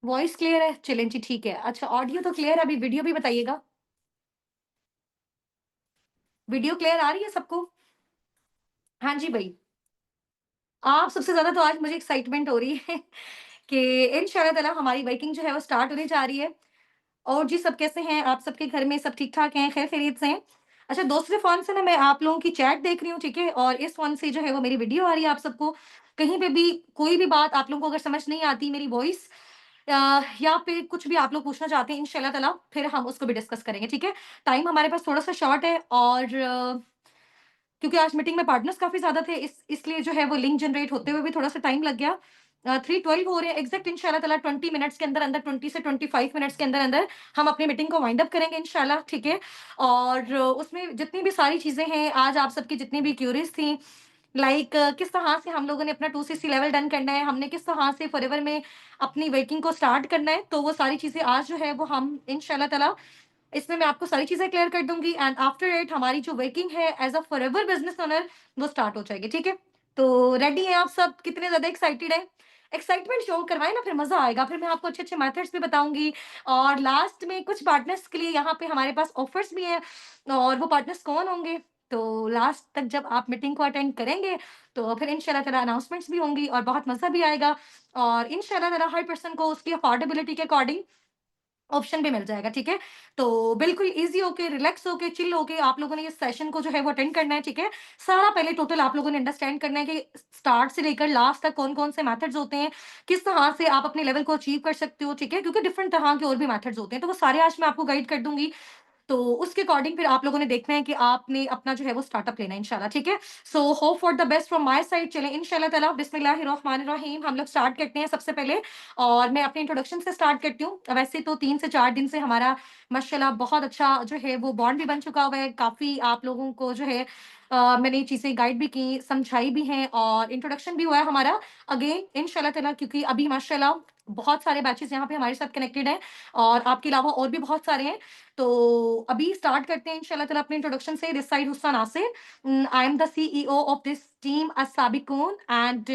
Voice clear है? चलें जी, ठीक है। अच्छा, ऑडियो तो क्लियर है, अभी वीडियो भी बताइएगा। वीडियो क्लियर आ रही है सबको? हाँ जी भई। आप सबसे ज़्यादा तो आज मुझे एक्साइटमेंट हो रही है कि इंशाल्लाह ताला हमारी वर्किंग जो है वो स्टार्ट होने जा रही है। और जी, सब कैसे हैं? आप सबके घर में सब ठीक-ठाक हैं, खैर-खैरियत से हैं? अच्छा, दूसरे फ़ोन से ना मैं आप लोगों की चैट देख रही हूँ, ठीक है? और इस फ़ोन से जो है वो मेरी वीडियो आ रही है आप सबको। कहीं पे भी कोई भी बात आप लोगों को अगर समझ नहीं आती मेरी वॉइस या फिर कुछ भी आप लोग पूछना चाहते हैं इंशाल्लाह ताला फिर हम उसको भी डिस्कस करेंगे, ठीक है? टाइम हमारे पास थोड़ा-सा शॉर्ट है और क्योंकि आज मीटिंग में पार्टनर्स काफ़ी ज़्यादा थे इसलिए जो है वो लिंक जनरेट होते हुए भी थोड़ा-सा टाइम लग गया। 3:12 हो रहे हैं एग्ज़ैक्ट इंशाल्लाह ताला 20 मिनट्स के अंदर-अंदर 20 से 25 मिनट्स के अंदर-अंदर हम अपनी मीटिंग को वाइंड अप करेंगे इंशाल्लाह, ठीक है? और उसमें जितनी भी सारी चीज़ें हैं, आज आप सबकी जितनी भी क्यूरीज़ थी लाइक किस तरह से हम लोगों ने अपना 260 लेवल डन करना है, हमने किस तरह से फॉरएवर में अपनी वर्किंग को स्टार्ट करना है, तो वो सारी चीज़ें आज जो है वो हम इंशाल्लाह ताला इसमें मैं आपको सारी चीज़ें क्लियर कर दूँगी एंड आफ्टर इट हमारी जो वर्किंग है as a forever business owner वो स्टार्ट हो जाएगी, ठीक है? तो रेडी हैं आप सब? कितने ज़्यादा एक्साइटेड हैं? एक्साइटमेंट शो करवाएँ ना, फिर मज़ा आएगा। फिर मैं आपको अच्छे-अच्छे मेथड्स भी बताऊँगी और लास्ट में कुछ पार्टनर्स के लिए यहाँ पे हमारे पास ऑफर्स भी हैं और वो पार्टनर्स कौन होंगे? तो लास्ट तक जब आप मीटिंग को अटेंड करेंगे, तो फिर इंशाल्लाह ताला अनाउंसमेंट्स भी होंगी और बहुत मज़ा भी आएगा और इंशाल्लाह ताला हर पर्सन को उसकी अफोर्डेबिलिटी के अकॉर्डिंग ऑप्शन भी मिल जाएगा, ठीक है? तो बिल्कुल ईज़ी होके, रिलैक्स होके, चिल होके आप लोगों ने इस सेशन को जो है वो अटेंड करना है, ठीक है? सारा पहले टोटल आप लोगों ने अंडरस्टैंड करना है कि स्टार्ट से लेकर लास्ट तक कौन-कौन से मेथड्स होते हैं, किस तरह से आप अपने लेवल को अचीव कर सकते हो, ठीक है? क्योंकि डिफरेंट तरह के और भी मेथड्स होते हैं, तो वो सारे आज मैं आपको गाइड कर दूँगी। तो उसके अकॉर्डिंग फिर आप लोगों ने देखना है कि आपने अपना जो है वो स्टार्टअप लेना है इंशाल्लाह, ठीक है? So hope for the best from my side. चलें इंशाल्लाह ताला बिस्मिल्लाहिर्रहमानिर्रहीम हम लोग स्टार्ट करते हैं सबसे पहले और मैं अपने इंट्रोडक्शन से स्टार्ट करती हूँ। वैसे तो 3 से 4 दिन से हमारा माशाल्लाह बहुत अच्छा जो है वो बॉन्ड भी बन चुका हुआ है। काफ़ी आप लोगों को जो है मैंने ये चीज़ें गाइड भी की, समझाई भी हैं और इंट्रोडक्शन भी हुआ है हमारा। अगेन इंशाल्लाह ताला क्योंकि अभी माशाल्लाह बहुत सारे बैचेज़ यहाँ पे हमारे साथ कनेक्टेड हैं और आपके अलावा और भी बहुत सारे हैं। तो अभी स्टार्ट करते हैं इंशाल्लाह ताला अपने इंट्रोडक्शन से। This side Husn Nasir. I am the CEO of this team Assabiqoon and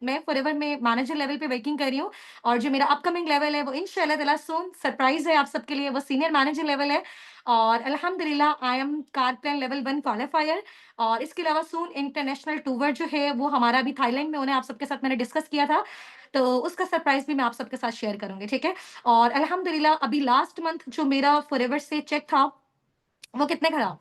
मैं फॉरएवर में मैनेजर लेवल पे वर्किंग कर रही हूँ और जो मेरा अपकमिंग लेवल है वो इंशाल्लाह ताला सून सरप्राइज़ है आप सबके लिए, वो सीनियर मैनेजर लेवल है और अल्हम्दुलिल्लाह I am car plan level 1 qualifier और इसके अलावा सून इंटरनेशनल टूर जो है वो हमारा अभी थाईलैंड में होना है, आप सबके साथ मैंने डिस्कस किया था। तो उसका सरप्राइज़ भी मैं आप सबके साथ शेयर करूँगी, ठीक है? और अल्हम्दुलिल्लाह अभी लास्ट मंथ जो मेरा फॉरएवर से चेक था, वो कितने का था?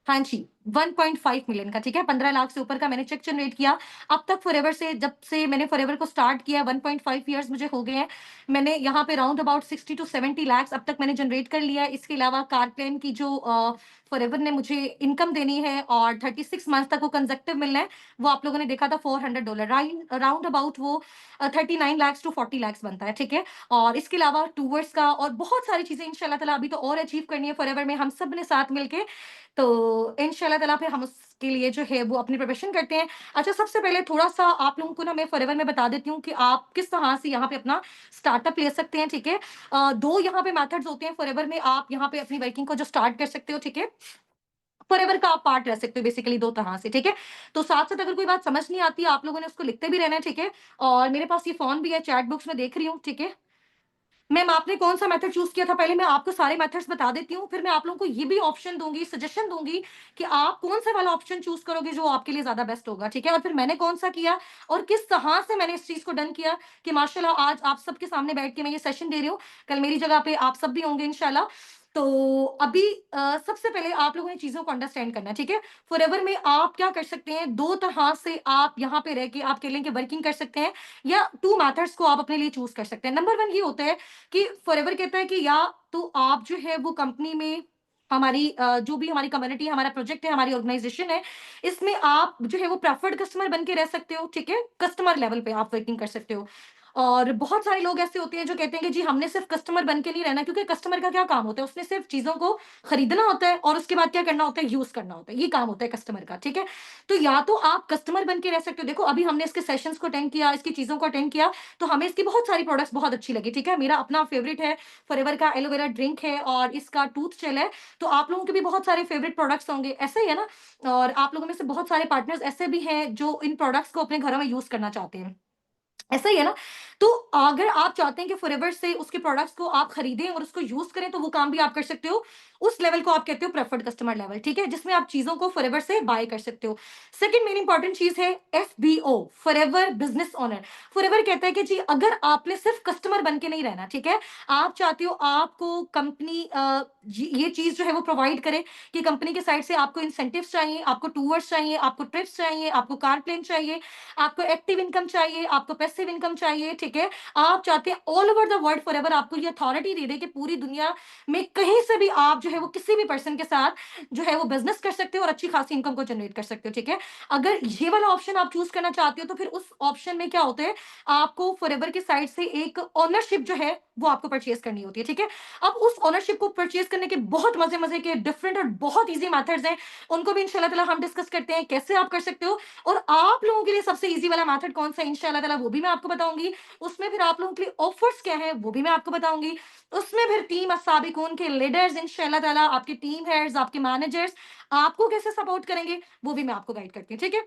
हाँ जी, 1.5 मिलियन का, ठीक है? 15 लाख से ऊपर का मैंने चेक जनरेट किया। अब तक फॉरएवर से जब से मैंने फॉरएवर को स्टार्ट किया 1.5 इयर्स मुझे हो गए हैं। मैंने यहाँ पे राउंड अबाउट 60 टू 70 लैक्स अब तक मैंने जनरेट कर लिया है। इसके अलावा कारप्लेन की जो फॉरएवर ने मुझे इनकम देनी है और 36 मंथ्स तक वो कंसेक्टिव मिलना है, वो आप लोगों ने देखा था $400 राउंड अबाउट वो 39 लैक्स टू 40 लैक्स बनता है, ठीक है? और इसके अलावा टूवर्स का और बहुत सारी चीज़ें इंशाल्लाह ताला अभी तो और अचीव करनी है फॉरएवर में हम सब ने साथ मिलके। तो इंशाल्लाह ताला फिर हम उसके लिए जो है वो अपनी प्रिपरेशन करते हैं। अच्छा, सबसे पहले थोड़ा-सा आप लोगों को ना मैं फॉरएवर में बता देती हूँ कि आप किस तरह से यहाँ पे अपना स्टार्टअप ले सकते हैं, ठीक है? 2 यहाँ पे मेथड्स होते हैं फॉरएवर में आप यहाँ पे अपनी वर्किंग को जो स्टार्ट कर सकते हो, ठीक है? फॉरएवर का आप पार्ट रह सकते हो बेसिकली 2 तरह से, ठीक है? तो साथ-साथ अगर कोई बात समझ नहीं आती, आप लोगों ने उसको लिखते भी रहना है, ठीक है? और मेरे पास ये फ़ोन भी है, चैट बॉक्स में देख रही हूँ, ठीक है? मैम आपने कौन-सा मेथड चूज़ किया था? पहले मैं आपको सारे मेथड्स बता देती हूँ, फिर मैं आप लोगों को ये भी ऑप्शन दूँगी, सजेशन दूँगी कि आप कौन-सा वाला ऑप्शन चूज़ करोगे जो आपके लिए ज़्यादा बेस्ट होगा, ठीक है? और फिर मैंने कौन-सा किया और किस तरह से मैंने इस चीज़ को डन किया कि माशाल्लाह आज आप सबके सामने बैठ के मैं ये सेशन दे रही हूँ। कल मेरी जगह पे आप सब भी होंगे इंशाल्लाह। तो अभी सबसे पहले आप लोगों ने चीज़ों को अंडरस्टैंड करना है, ठीक है? फॉरएवर में आप क्या कर सकते हैं, 2 तरह से आप यहाँ पे रह के आप कह लें कि वर्किंग कर सकते हैं या 2 मेथड्स को आप अपने लिए चूज़ कर सकते हैं। नंबर 1 ये होता है कि फॉरएवर कहता है कि या तो आप जो है वो कंपनी में हमारी जो भी हमारी कम्युनिटी है, हमारा प्रोजेक्ट है, हमारी ऑर्गेनाइजेशन है, इसमें आप जो है वो प्रेफर्ड कस्टमर बन के रह सकते हो, ठीक है? कस्टमर लेवल पे आप वर्किंग कर सकते हो। और बहुत सारे लोग ऐसे होते हैं जो कहते हैं कि जी हमने सिर्फ कस्टमर बन के नहीं रहना क्योंकि कस्टमर का क्या काम होता है? उसने सिर्फ चीज़ों को खरीदना होता है और उसके बाद क्या करना होता है? यूज़ करना होता है। ये काम होता है कस्टमर का, ठीक है? तो या तो आप कस्टमर बन के रह सकते हो। देखो अभी हमने इसके सेशंस को अटेंड किया, इसकी चीज़ों को अटेंड किया, तो हमें इसकी बहुत सारी प्रोडक्ट्स बहुत अच्छी लगी, ठीक है? मेरा अपना फेवरेट है, फॉरएवर का एलोवेरा ड्रिंक है और इसका टूथ जेल है, तो आप लोगों के भी बहुत सारे फेवरेट प्रोडक्ट्स होंगे, ऐसा ही है ना? और आप लोगों में से बहुत सारे पार्टनर्स ऐसे भी हैं जो इन प्रोडक्ट्स को अपने घरों में यूज़ करना चाहते हैं। ऐसा ही है ना? तो अगर आप चाहते हैं कि फॉरएवर से उसके प्रोडक्ट्स को आप खरीदें और उसको यूज़ करें, तो वो काम भी आप कर सकते हो। उस लेवल को आप कहते हो प्रेफर्ड कस्टमर लेवल, ठीक है? जिसमें आप चीज़ों को फॉरएवर से बाय कर सकते हो। सेकंड मेन इंपॉर्टेंट चीज़ है FBO, forever business owner. Forever कहता है कि जी अगर आपने सिर्फ कस्टमर बन के नहीं रहना, ठीक है? आप चाहते हो आपको कंपनी ये चीज़ जो है वो प्रोवाइड करे कि कंपनी के साइड से आपको इंसेंटिव्स चाहिए, आपको टूर्स चाहिए, आपको ट्रिप्स चाहिए, आपको कार प्लेन चाहिए, आपको एक्टिव इनकम चाहिए, आपको पैसिव इनकम चाहिए, ठीक है? आप चाहते हैं all over the world forever आपको ये अथॉरिटी दे दे कि पूरी दुनिया में कहीं से भी आप जो है वो किसी भी पर्सन के साथ जो है वो बिज़नेस कर सकते हो और अच्छी खासी इनकम को जनरेट कर सकते हो, ठीक है? अगर ये वाला ऑप्शन आप चूज़ करना चाहते हो तो फिर उस ऑप्शन में क्या होता है, आपको फॉरएवर की साइड से एक ओनरशिप जो है वो आपको परचेज़ करनी होती है, ठीक है? अब उस ओनरशिप को परचेज़ करने के बहुत मज़े-मज़े के डिफरेंट और बहुत ईज़ी मेथड्स हैं, उनको भी इंशाल्लाह ताला हम डिस्कस करते हैं, कैसे आप कर सकते हो और आप लोगों के लिए सबसे ईज़ी वाला मेथड कौन-सा है इंशाल्लाह ताला वो भी मैं आपको बताऊँगी। उसमें फिर आप लोगों के लिए ऑफर्स क्या हैं वो भी मैं आपको बताऊँगी। उसमें फिर टीम अस्साबिकून के लीडर्स इंशाल्लाह ताला, आपके टीम हेड्स, आपके मैनेजर्स आपको कैसे सपोर्ट करेंगे वो भी मैं आपको गाइड करती हूँ, ठीक है?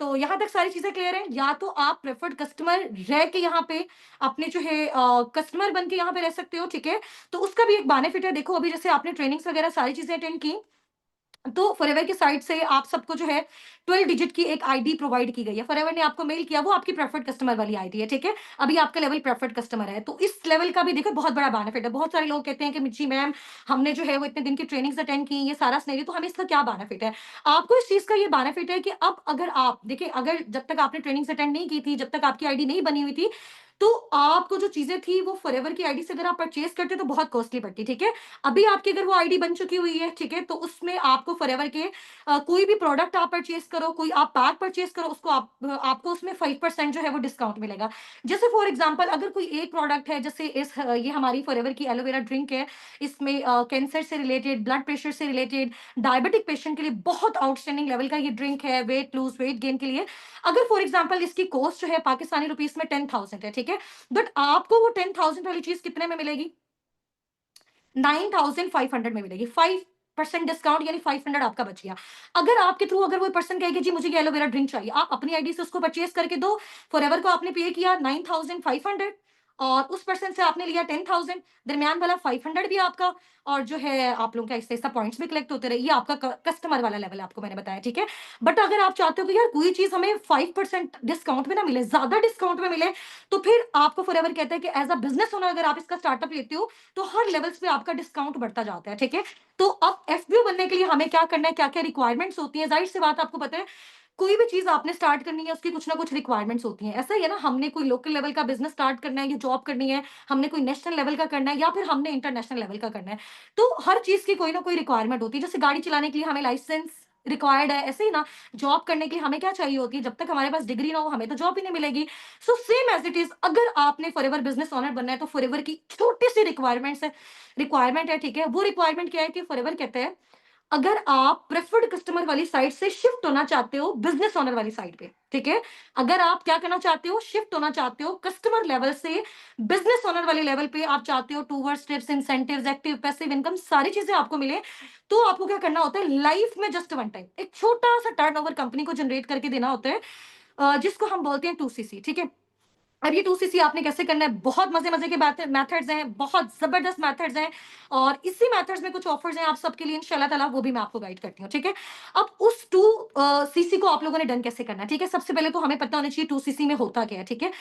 तो यहाँ तक सारी चीज़ें क्लियर हैं। या तो आप प्रेफर्ड कस्टमर रह के यहाँ पे अपने जो है कस्टमर बन के यहाँ पे रह सकते हो, ठीक है? तो उसका भी एक बेनिफिट है। देखो अभी जैसे आपने ट्रेनिंग्स वगैरह सारी चीज़ें अटेंड की, तो फॉरएवर की साइड से आप सबको जो है 12 डिजिट की एक आईडी प्रोवाइड की गई है। फॉरएवर ने आपको मेल किया, वो आपकी प्रेफर्ड कस्टमर वाली आईडी है, ठीक है? अभी आपका लेवल प्रेफर्ड कस्टमर है, तो इस लेवल का भी देखो बहुत बड़ा बेनिफिट है। बहुत सारे लोग कहते हैं कि मिर्ची मैम, हमने जो है वो इतने दिन की ट्रेनिंग्स अटेंड की, ये सारा सिनेरियो, तो हमें इसका क्या बेनिफिट है? आपको इस चीज़ का ये बेनिफिट है कि अब अगर आप देखिए, अगर जब तक आपने ट्रेनिंग्स अटेंड नहीं की थी, जब तक आपकी आईडी नहीं बनी हुई थी, तो आपको जो चीज़ें थी वो फॉरएवर की आईडी से अगर आप परचेज़ करते तो बहुत कॉस्टली पड़ती, ठीक है? अभी आपकी अगर वो आईडी बन चुकी हुई है, ठीक है? तो उसमें आपको फॉरएवर के कोई भी प्रोडक्ट आप परचेज़ करो, कोई आप पैक परचेज़ करो, उसको आपको उसमें 5% जो है वो डिस्काउंट मिलेगा। जैसे फॉर एग्ज़ाम्पल अगर कोई एक प्रोडक्ट है, जैसे ये हमारी फॉरएवर की एलोवेरा ड्रिंक है, इसमें कैंसर से रिलेटेड, ब्लड प्रेशर से रिलेटेड, डायबिटिक पेशेंट के लिए बहुत आउटस्टैंडिंग लेवल का ये ड्रिंक है, वेट लूज़, वेट गेन के लिए। अगर फॉर एग्ज़ाम्पल इसकी कॉस्ट जो है पाकिस्तानी रुपीज़ में 10,000 है, ठीक है? बट आपको वो 10,000 वाली चीज़ कितने में मिलेगी? 9,500 में मिलेगी। 5% डिस्काउंट यानी 500 आपका बच गया। अगर आपके थ्रू अगर वो पर्सन कहे कि जी मुझे ये एलोवेरा ड्रिंक चाहिए, आप अपनी आईडी से उसको परचेज़ करके दो, फॉरएवर को आपने पे किया 9,500 और उस पर्सन से आपने लिया 10,000, दरमियान वाला 500 भी आपका, और जो है आप लोगों के ऐसे-ऐसा पॉइंट्स भी कलेक्ट होते रहे। ये आपका क कस्टमर वाला लेवल आपको मैंने बताया, ठीक है? बट अगर आप चाहते हो कि यार कोई चीज़ हमें 5% डिस्काउंट में ना मिले, ज़्यादा डिस्काउंट में मिले, तो फिर आपको फॉरएवर कहता है कि एज़ अ बिज़नेस ओनर अगर आप इसका स्टार्टअप लेते हो, तो हर लेवल्स पे आपका डिस्काउंट बढ़ता जाता है, ठीक है? तो अब एफबीओ बनने के लिए हमें क्या करना है, क्या-क्या रिक्वायरमेंट्स होती हैं, ज़ाहिर-सी बात आपको पता है, कोई भी चीज़ आपने स्टार्ट करनी है, उसकी कुछ ना कुछ रिक्वायरमेंट्स होती हैं। ऐसा ही है ना, हमने कोई लोकल लेवल का बिज़नेस स्टार्ट करना है या जॉब करनी है, हमने कोई नेशनल लेवल का करना है या फिर हमने इंटरनेशनल लेवल का करना है। तो हर चीज़ की कोई ना कोई रिक्वायरमेंट होती है। जैसे गाड़ी चलाने के लिए हमें लाइसेंस रिक्वायर्ड है, ऐसे ही ना जॉब करने के लिए हमें क्या चाहिए होती है, जब तक हमारे पास डिग्री ना हो, हमें तो जॉब ही नहीं मिलेगी। So same as it is, अगर आपने फॉरएवर बिज़नेस ओनर बनना है, तो फॉरएवर की छोटी-सी रिक्वायरमेंट है, ठीक है? वो रिक्वायरमेंट क्या है कि फॉरएवर कहते हैं, अगर आप प्रेफर्ड कस्टमर वाली साइड से शिफ्ट होना चाहते हो बिज़नेस ओनर वाली साइड पे, ठीक है? अगर आप क्या करना चाहते हो, शिफ्ट होना चाहते हो कस्टमर लेवल से बिज़नेस ओनर वाले लेवल पे, आप चाहते हो towards tips, incentives, active, passive income सारी चीज़ें आपको मिले, तो आपको क्या करना होता है, लाइफ में जस्ट वन टाइम एक छोटा-सा टर्नओवर कंपनी को जनरेट करके देना होता है, जिसको हम बोलते हैं 2सीसी, ठीक है? अब ये 2सीसी आपने कैसे करना है, बहुत मज़े-मज़े के मेथड्स हैं, बहुत ज़बरदस्त मेथड्स हैं, और इसी मेथड्स में कुछ ऑफर्स हैं आप सबके लिए इंशाल्लाह ताला, वो भी मैं आपको गाइड करती हूँ, ठीक है? अब उस 2 सीसी को आप लोगों ने डन कैसे करना है, ठीक है? सबसे पहले तो हमें पता होना चाहिए 2सीसी में होता क्या है, ठीक है?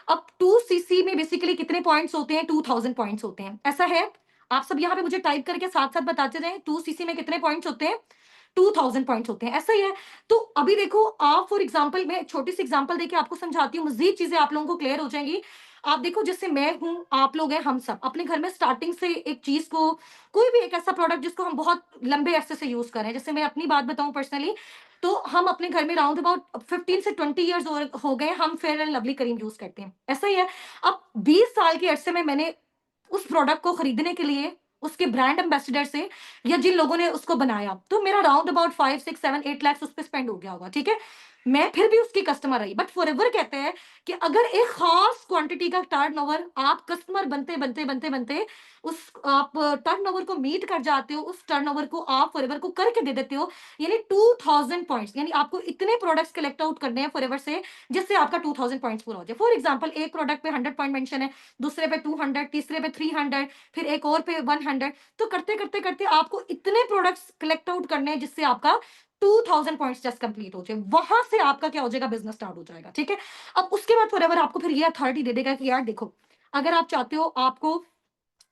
अब 2सीसी में बेसिकली कितने पॉइंट्स होते हैं, 2000 पॉइंट्स होते हैं, ऐसा है? आप सब यहाँ पे मुझे टाइप करके साथ-साथ बताते जाएँ, 2सीसी में कितने पॉइंट्स होते हैं? 2000 पॉइंट्स होते हैं, ऐसा ही है? तो अभी देखो, आप फॉर एग्जांपल, मैं छोटी-सी एग्जांपल देके आपको समझाती हूँ, मज़ीद चीज़ें आप लोगों को क्लियर हो जाएँगी। आप देखो, जैसे मैं हूँ, आप लोग हैं, हम सब अपने घर में स्टार्टिंग से एक चीज़ को, कोई भी एक ऐसा प्रोडक्ट जिसको हम बहुत लंबे अरसे से यूज़ कर रहे हैं, जैसे मैं अपनी बात बताऊँ पर्सनली, तो हम अपने घर में राउंड अबाउट 15 से 20 इयर्स हो गए, हम fair and lovely cream use करते हैं, ऐसा ही है। अब 20 साल के अरसे में मैंने उस प्रोडक्ट को खरीदने के लिए उसके ब्रांड एम्बेसडर से, या जिन लोगों ने उसको बनाया, तो मेरा राउंड अबाउट 5, 6, 7, 8 लाख उस पे स्पेंड हो गया होगा, ठीक है? मैं फिर भी उसकी कस्टमर रही, बट फॉरएवर कहते हैं कि अगर एक खास क्वांटिटी का टर्नओवर आप कस्टमर बनते उस आप टर्नओवर को मीट कर जाते हो, उस टर्नओवर को आप फॉरएवर को करके दे देते हो, यानी 2000 पॉइंट्स, यानी आपको इतने प्रोडक्ट्स कलेक्ट आउट करने हैं फॉरएवर से जिससे आपका 2000 पॉइंट्स पूरा हो जाए। फॉर एग्जांपल एक प्रोडक्ट पे 100 पॉइंट मेंशन है, दूसरे पे 200, तीसरे पे 300, फिर एक और पे 100, तो करते करते करते आपको इतने प्रोडक्ट्स कलेक्ट आउट करने हैं जिससे आपका 2000 पॉइंट्स जस्ट कंप्लीट हो जाए। वहां से आपका क्या हो जाएगा, बिजनेस स्टार्ट हो जाएगा। ठीक है, अब उसके बाद फॉरएवर आपको फिर ये अथॉरिटी दे देगा कि यार देखो, अगर आप चाहते हो आपको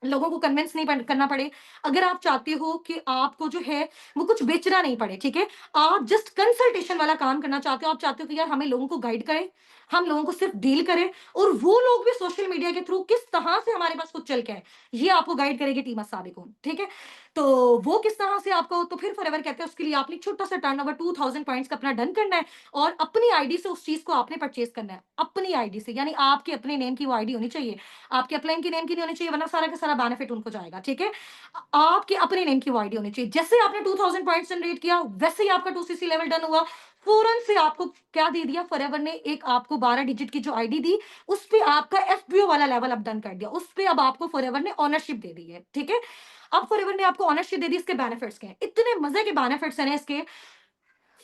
लोगों को कन्विंस नहीं करना पड़े, अगर आप चाहते हो कि आपको जो है वो कुछ बेचना नहीं पड़े, ठीक है, आप जस्ट कंसल्टेशन वाला काम करना चाहते हो, आप चाहते हो कि यार हमें लोगों को गाइड करें, हम लोगों को सिर्फ डील करें, और वो लोग भी सोशल मीडिया के थ्रू किस तरह से हमारे पास कुछ चल के आए, ये आपको गाइड करेगी टीम साबिकून। ठीक है, तो वो किस तरह से आपको, तो फिर फॉरएवर कहते हैं उसके लिए आपने छोटा सा टर्नओवर 2000 पॉइंट्स का अपना डन करना है, और अपनी आईडी से उस चीज को आपने परचेज करना है, अपनी आईडी से, यानी आपके अपने नेम की वो आईडी होनी चाहिए, आपके अपलाइन की नेम की नहीं होनी चाहिए, वरना सारा का सारा बेनिफिट उनको जाएगा। ठीक है, आपके अपने नेम की वो आईडी होनी चाहिए। जैसे आपने 2000 पॉइंट्स जनरेट किया, वैसे ही आपका 2cc लेवल डन हुआ, फौरन से आपको क्या दे दिया फॉरएवर ने, एक आपको 12 डिजिट की जो आईडी दी, उस पे आपका एफबीओ वाला लेवल अब डन कर दिया, उस पे अब आपको फॉरएवर ने ऑनरशिप दे दी है। ठीक है, अब फॉरएवर ने आपको ऑनरशिप दे दी, इसके बेनिफिट्स क्या हैं, इतने मजे के बेनिफिट्स हैं इसके।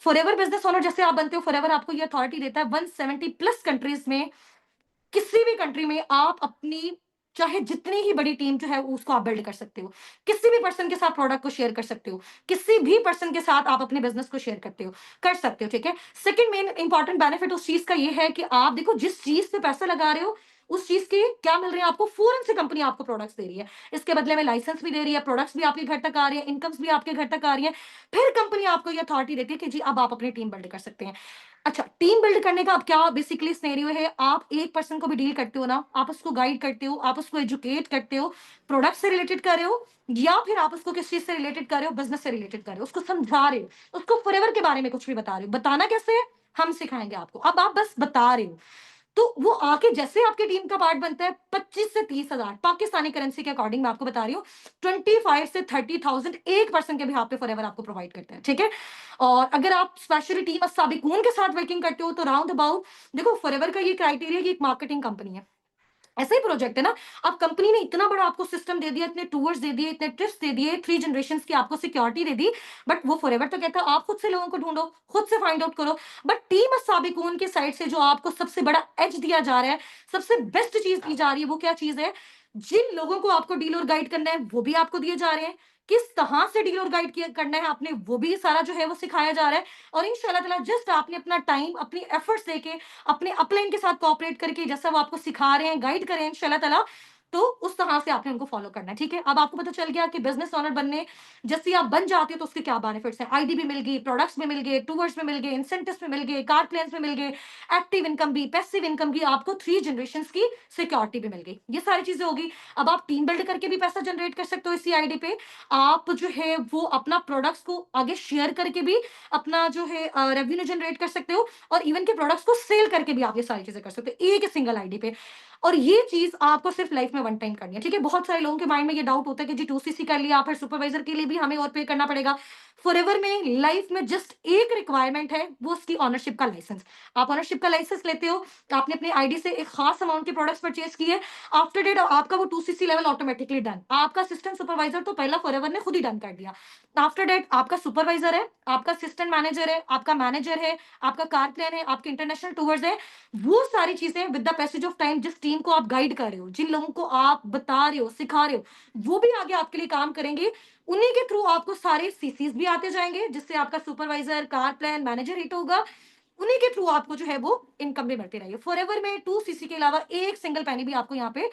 फॉरएवर बिजनेस ओनर जैसे आप बनते हो, फॉरएवर आपको ये अथॉरिटी देता है 170 प्लस कंट्रीज में, किसी भी कंट्री में आप अपनी चाहे जितनी ही बड़ी टीम जो है उसको आप बिल्ड कर सकते हो, किसी भी पर्सन के साथ प्रोडक्ट को शेयर कर सकते हो, किसी भी पर्सन के साथ आप अपने बिजनेस को शेयर करते हो, कर सकते हो। ठीक है, सेकंड मेन इंपॉर्टेंट बेनिफिट उस चीज का ये है कि आप देखो जिस चीज पे पैसा लगा रहे हो उस चीज के क्या मिल रहे हैं आपको, फौरन से कंपनी आपको प्रोडक्ट्स दे रही है, इसके बदले में लाइसेंस भी दे रही है, प्रोडक्ट्स भी आपके घर तक आ रही है, इनकम्स भी आपके घर तक आ रही है, फिर कंपनी आपको ये अथॉरिटी देती है कि जी अब आप अपनी टीम बिल्ड कर सकते हैं। अच्छा, टीम बिल्ड करने का अब क्या बेसिकली सिनेरियो है, आप एक पर्सन को भी डील करते हो ना, आप उसको गाइड करते हो, आप उसको एजुकेट करते हो, प्रोडक्ट से रिलेटेड कर रहे हो, या फिर आप उसको किस चीज से रिलेटेड कर रहे हो, बिजनेस से रिलेटेड कर रहे हो, उसको समझा रहे हो, उसको फॉरएवर के बारे में कुछ भी बता रहे हो, बताना कैसे है हम सिखाएंगे आपको, अब आप बस बता रहे हो, तो वो आके जैसे आपकी टीम का पार्ट बनता है, 25 से 30 हजार पाकिस्तानी करेंसी के अकॉर्डिंग मैं आपको बता रही हूँ, 25 से 30,000 एक पर्सन के बिहाफ पे फॉरएवर आपको प्रोवाइड करते हैं। ठीक है, और अगर आप स्पेशली टीम साबिकून के साथ वर्किंग करते हो तो राउंड अबाउट, देखो फॉरएवर का ये क्राइटेरिया कि एक मार्केटिंग कंपनी है, ऐसा ही प्रोजेक्ट है ना, अब कंपनी ने इतना बड़ा आपको सिस्टम दे दिया, इतने टूर्स दे दिए, इतने ट्रिप्स दे दिए, 3 जनरेशन की आपको सिक्योरिटी दे दी, बट वो फॉरएवर तो कहता है आप खुद से लोगों को ढूंढो, खुद से फाइंड आउट करो, बट टीम साबिकून की साइड से जो आपको सबसे बड़ा एज दिया जा रहा है, सबसे बेस्ट चीज दी जा रही है, वो क्या चीज है, जिन लोगों को आपको डील और गाइड करना है वो भी आपको दिए जा रहे हैं, किस तरह से डील और गाइड करना है आपने वो भी सारा जो है वो सिखाया जा रहा है, और इंशाल्लाह ताला जस्ट आपने अपना टाइम अपनी एफर्ट्स देके अपने अपलाइन के साथ कोऑपरेट करके जैसा वो आपको सिखा रहे हैं गाइड करें इंशाल्लाह ताला, तो उस तरह से आपने उनको फॉलो करना है। ठीक है, अब आपको पता चल गया कि बिजनेस ओनर बनने जैसे आप बन जाते हो तो उसके क्या बेनिफिट्स हैं, आईडी भी मिल गई, प्रोडक्ट्स भी मिल गए, टूवर्स में मिल गए, इंसेंटिव्स में मिल गए, कार प्लान्स में मिल गए, एक्टिव इनकम भी, पैसिव इनकम भी, आपको 3 जनरेशन की सिक्योरिटी भी मिल गई, ये सारी चीजें होगी। अब आप टीम बिल्ड करके भी पैसा जनरेट कर सकते हो इसी आईडी पे, आप जो है वो अपना प्रोडक्ट्स को आगे शेयर करके भी अपना जो है रेवेन्यू जनरेट कर सकते हो, और इवन के प्रोडक्ट्स को सेल करके भी आप ये सारी चीजें कर सकते हो एक सिंगल आईडी पे, और ये चीज आपको सिर्फ लाइफ में वन टाइम करनी है। ठीक है, बहुत सारे लोगों के माइंड में ये डाउट होता है कि जी 2cc कर लिया, फिर सुपरवाइजर के लिए भी हमें और पे करना पड़ेगा। फॉरएवर में लाइफ में जस्ट एक रिक्वायरमेंट है, वो उसकी ऑनरशिप का लाइसेंस, आप ऑनरशिप का लाइसेंस लेते हो, आपने अपनी आईडी से एक खास अमाउंट के प्रोडक्ट्स परचेज किए, आफ्टर डेट आपका वो 2cc लेवल ऑटोमेटिकली डन, आपका सिस्टम सुपरवाइजर तो पहला फॉरएवर ने खुद ही डन कर दिया, आफ्टर डेट आपका सुपरवाइजर है, आपका असिस्टेंट मैनेजर है, आपका मैनेजर है, आपका कार प्लान है, आपके इंटरनेशनल टूर्स है, वो सारी चीजें with the passage of time जिस टीम को आप गाइड कर रहे हो, जिन लोगों को आप बता रहे हो सिखा रहे हो, वो भी आगे आपके लिए काम करेंगे, उन्हीं के थ्रू आपको सारे सीसीज भी आते जाएंगे, जिससे आपका supervisor car plan manager hit होगा, उन्हीं के थ्रू आपको जो है वो इनकम भी मिलती रहेगी। फॉरएवर में 2cc के अलावा एक सिंगल पैनी भी आपको यहाँ पे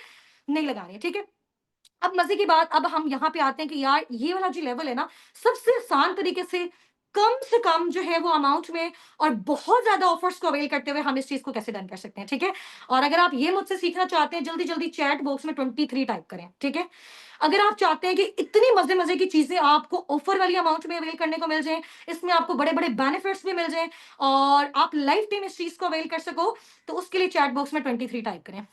नहीं लगानी है। ठीक है, अब मजे की बात, अब हम यहाँ पे आते हैं कि यार ये वाला जो लेवल है ना, सबसे आसान तरीके से कम जो है वो अमाउंट में और बहुत ज्यादा ऑफर्स को अवेल करते हुए हम इस चीज को कैसे डन कर सकते हैं। ठीक है, और अगर आप ये मुझसे सीखना चाहते हैं, जल्दी जल्दी चैट बॉक्स में 23 टाइप करें। ठीक है, अगर आप चाहते हैं कि इतनी मजे मजे की चीजें आपको ऑफर वाली अमाउंट में अवेल करने को मिल जाए, इसमें आपको बड़े बड़े बेनिफिट्स भी मिल जाए और आप लाइफ टाइम इस चीज को अवेल कर सको, तो उसके लिए चैट बॉक्स में 23 टाइप करें।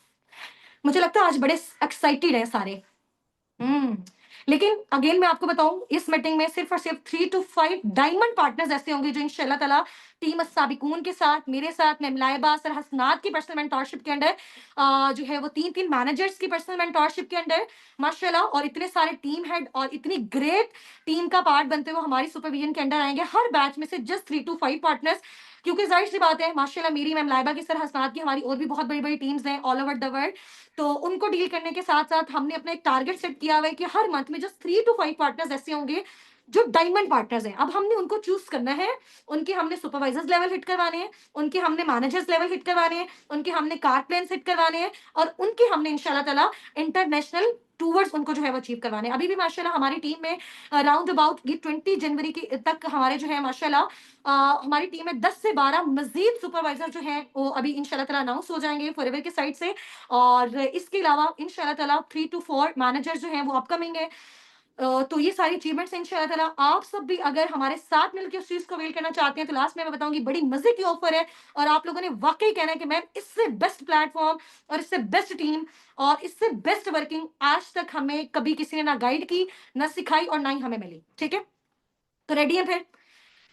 मुझे लगता है आज बड़े एक्साइटेड है सारे। हम्म, लेकिन अगेन मैं आपको बताऊं, इस मीटिंग में सिर्फ और सिर्फ 3 to 5 डायमंड पार्टनर्स ऐसे होंगे जो इंशाल्लाह ताला टीम साबिकून के साथ, मेरे साथ, मैम लाइबा सर हसनात की पर्सनल मेंटोरशिप के अंडर जो है वो 3-3 मैनेजर्स की पर्सनल मेंटोरशिप के अंडर माशाल्लाह, और इतने सारे टीम हेड और इतनी ग्रेट टीम का पार्ट बनते हुए हमारी सुपरविजन के अंडर आएंगे। हर बैच में से जस्ट 3 to 5 पार्टनर्स, क्योंकि जाहिर सी बात है माशाल्लाह मेरी, मैम लाइबा की, सर हसनात की, हमारी और भी बहुत बड़ी बड़ी टीम्स हैं ऑल ओवर द वर्ल्ड। तो उनको डील करने के साथ साथ हमने अपना एक टारगेट सेट किया हुआ है कि हर मंथ में जस्ट 3 to 5 पार्टनर्स ऐसे होंगे जो डायमंड पार्टनर्स हैं। अब हमने उनको चूज करना है, उनके हमने सुपरवाइजर्स लेवल हिट करवाने हैं, उनके हमने मैनेजर्स लेवल हिट करवाने हैं, उनके हमने कार प्लान हिट करवाने हैं, और उनके हमने इंशाल्लाह ताला इंटरनेशनल टूवर्स उनको जो है वो अचीव करवाने। अभी भी माशाल्लाह हमारी टीम में अराउंड अबाउट ये 20 जनवरी की तक हमारे जो है माशाल्लाह हमारी टीम में 10 से 12 मजीद सुपरवाइजर जो हैं वो अभी इंशाल्लाह ताला अनाउंस हो जाएंगे फॉरएवर के साइड से। और इसके अलावा इंशाल्लाह ताला 3 to 4 मैनेजर जो हैं वो अपकमिंग है। तो ये सारी अचीवमेंट्स इंशाल्लाह ताला आप सब भी अगर हमारे साथ मिलकर उस चीज को अवेल करना चाहते हैं तो लास्ट में मैं बताऊंगी बड़ी मजे की ऑफर है, और आप लोगों ने वाकई कहना है कि मैम इससे बेस्ट प्लेटफॉर्म और इससे बेस्ट टीम और इससे बेस्ट वर्किंग आज तक हमें कभी किसी ने ना गाइड की, ना सिखाई और ना ही हमें मिली। ठीक है, तो रेडी है फिर?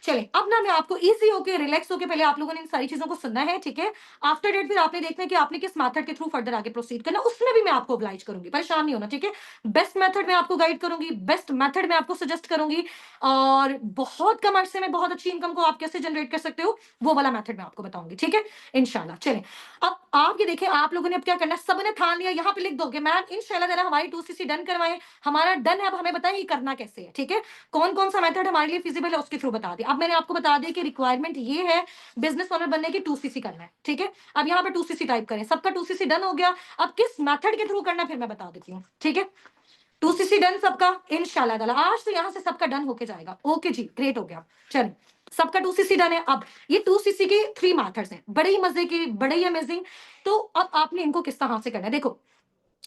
चले अब ना मैं आपको इजी होके रिलैक्स होके पहले आप लोगों ने इन सारी चीजों को सुनना है, ठीक है। आफ्टर डेट फिर आपने देखना है कि आपने किस मेथड के थ्रू फर्दर आगे प्रोसीड करना, उसमें भी मैं आपको ऑब्लाइज करूंगी, परेशान नहीं होना, ठीक है। बेस्ट मेथड मैं आपको गाइड करूंगी, बेस्ट मेथड मैं आपको सजेस्ट करूंगी, और बहुत कम अरसे में बहुत अच्छी इनकम को आप कैसे जनरेट कर सकते हो वो वाला मेथड मैं आपको बताऊंगी, ठीक है, इंशाल्लाह। चले अब आप ये देखें, आप लोगों ने अब क्या करना है, सबने ठान लिया, यहाँ पे लिख दोगे मैम इंशाल्लाह जरा हमारी 2cc डन करवाएं, हमारा डन है, अब हमें बताएं ये करना कैसे है, ठीक है, कौन कौन सा मेथड हमारे लिए फिजिबल है उसके थ्रू बता दिया। अब मैंने आपको बता दिया कि रिक्वायरमेंट ये है बिजनेस ओनर बनने की 2cc करना है, ठीक है। अब यहाँ पे 2cc टाइप करें, सबका 2cc डन हो गया। अब किस मेथड के थ्रू करना है फिर मैं बता देती हूँ, ठीक है। 2cc डन सबका इंशाल्लाह ताला, आज तो यहाँ से सबका डन होके जाएगा। ओके जी, ग्रेट हो गया, चल सबका 2cc डन है। अब ये 2cc के 3 मेथड्स हैं, बड़े ही मजे के, बड़े ही अमेजिंग। तो अब आपने इनको किस तरह से करना है, देखो